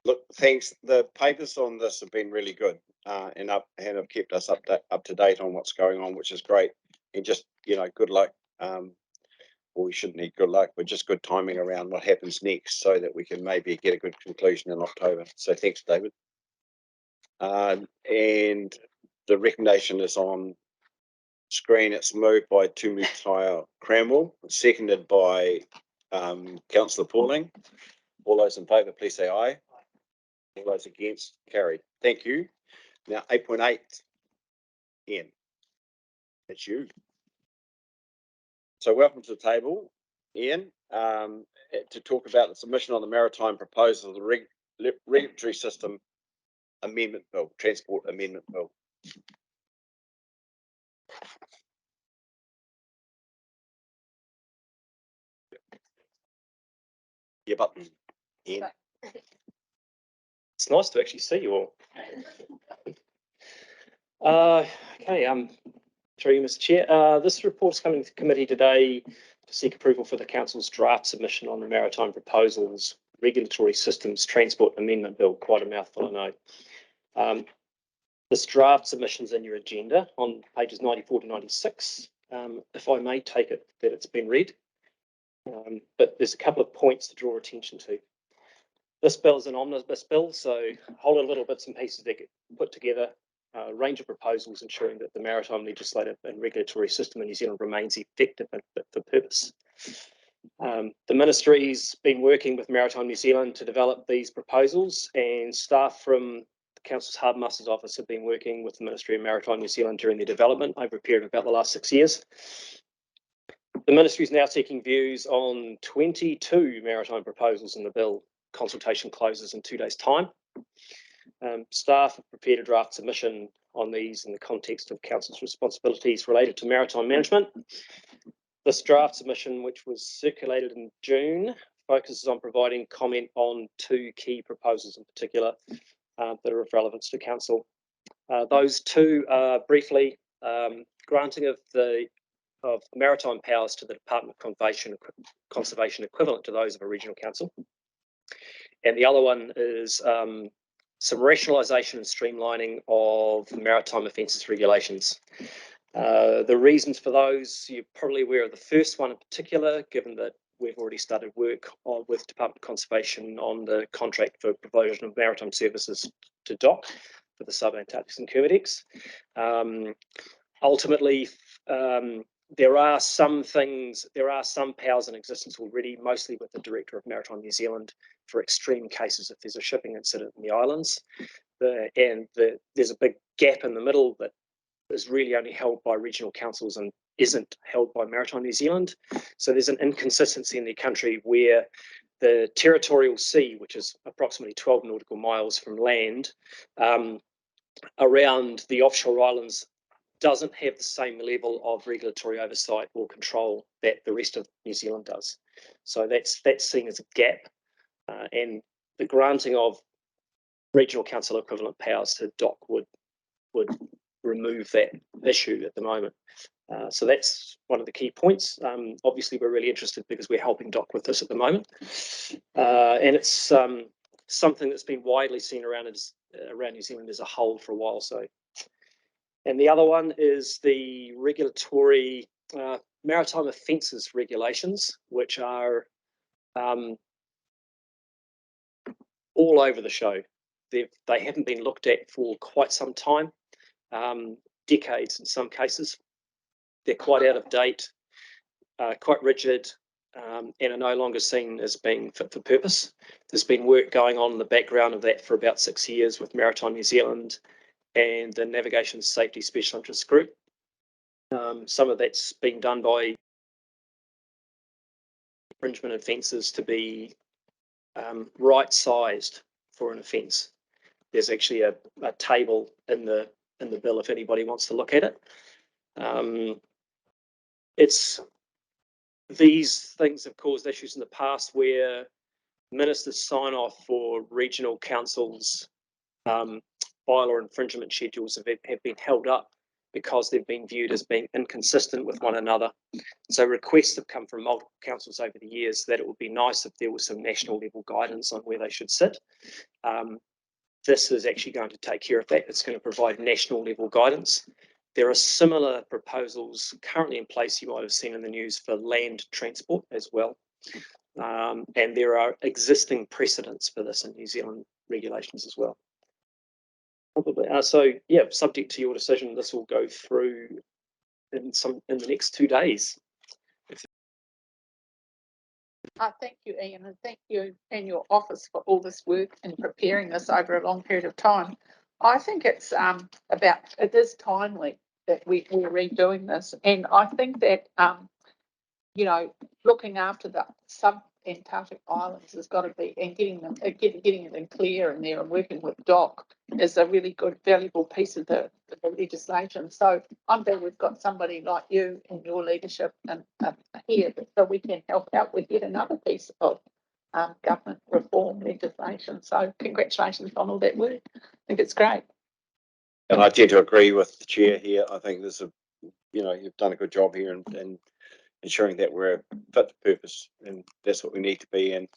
Look, thanks. The papers on this have been really good, and have kept us up to date on what's going on, which is great. And just good luck. Well, we shouldn't need good luck, but just good timing around what happens next, so that we can maybe get a good conclusion in October. So thanks, David. And the recommendation is on screen. It's moved by Timatanga Cranwell, seconded by Councillor Pauling. All those in favour, please say aye. All those against, carried. Thank you. Now 8.8, Ian. That's you. So welcome to the table, Ian, to talk about the submission on the Maritime proposal of the regulatory system amendment bill, transport amendment bill. Yeah, but Ian. It's nice to actually see you all. Okay, through you, Mr. Chair. This report is coming to committee today to seek approval for the Council's draft submission on the Maritime Proposals Regulatory Systems Transport Amendment Bill. Quite a mouthful, I know. This draft submission's in your agenda on pages 94 to 96. If I may take it that it's been read, but there's a couple of points to draw attention to. This bill is an omnibus bill, so a whole lot of little bits and pieces that get put together, a range of proposals ensuring that the maritime legislative and regulatory system in New Zealand remains effective and fit for purpose. The Ministry's been working with Maritime New Zealand to develop these proposals, and staff from the Council's Harbour Master's Office have been working with the Ministry of Maritime New Zealand during their development over a period of about the last 6 years. The Ministry is now seeking views on 22 maritime proposals in the bill. Consultation closes in 2 days' time. Staff have prepared a draft submission on these in the context of Council's responsibilities related to maritime management. This draft submission, which was circulated in June, focuses on providing comment on 2 key proposals in particular that are of relevance to Council. Those 2 are briefly granting of maritime powers to the Department of Conservation equivalent to those of a regional council. And the other one is some rationalisation and streamlining of maritime offences regulations. The reasons for those, you're probably aware of the first one in particular, given that we've already started work with Department of Conservation on the contract for provision of maritime services to DOC for the sub-Antarctic and Kermadec. Ultimately, there are some powers in existence already, mostly with the Director of Maritime New Zealand for extreme cases if there's a shipping incident in the islands. There's a big gap in the middle that is really only held by regional councils and isn't held by Maritime New Zealand. So there's an inconsistency in the country where the territorial sea, which is approximately 12 nautical miles from land, around the offshore islands doesn't have the same level of regulatory oversight or control that the rest of New Zealand does. So that's seen as a gap, and the granting of regional council equivalent powers to DOC would remove that issue at the moment. So that's one of the key points. Obviously, we're really interested because we're helping DOC with this at the moment, and it's something that's been widely seen around New Zealand as a whole for a while. So, and the other one is the regulatory maritime offences regulations, which are all over the show. They haven't been looked at for quite some time, decades in some cases. They're quite out of date, quite rigid, and are no longer seen as being fit for purpose. There's been work going on in the background of that for about 6 years with Maritime New Zealand and the Navigation Safety Special Interest Group. Some of that's been done by infringement offences to be right-sized for an offence. There's actually a table in the bill if anybody wants to look at it. It's these things have caused issues in the past where ministers sign off for regional councils' bylaw infringement schedules have been held up because they've been viewed as being inconsistent with one another. So requests have come from multiple councils over the years that it would be nice if there was some national level guidance on where they should sit. This is actually going to take care of that. It's going to provide national level guidance. There are similar proposals currently in place, you might have seen in the news, for land transport as well. And there are existing precedents for this in New Zealand regulations as well. Probably. So yeah, subject to your decision, this will go through in the next 2 days. Thank you, Ian, and thank you and your office for all this work in preparing this over a long period of time. I think it's it is timely that we're redoing this, and I think that you know, looking after the sub-Antarctic islands has got to be, and getting them clear in there and working with DOC is a really good, valuable piece of the legislation. So I'm glad we've got somebody like you in your leadership and here, so we can help out with yet another piece of government reform legislation. So congratulations on all that work. I think it's great. And I tend to agree with the chair here. I think there's you've done a good job here and ensuring that we're fit for purpose, and that's what we need to be. And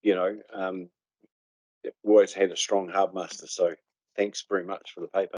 we've always had a strong harbour master, so thanks very much for the paper.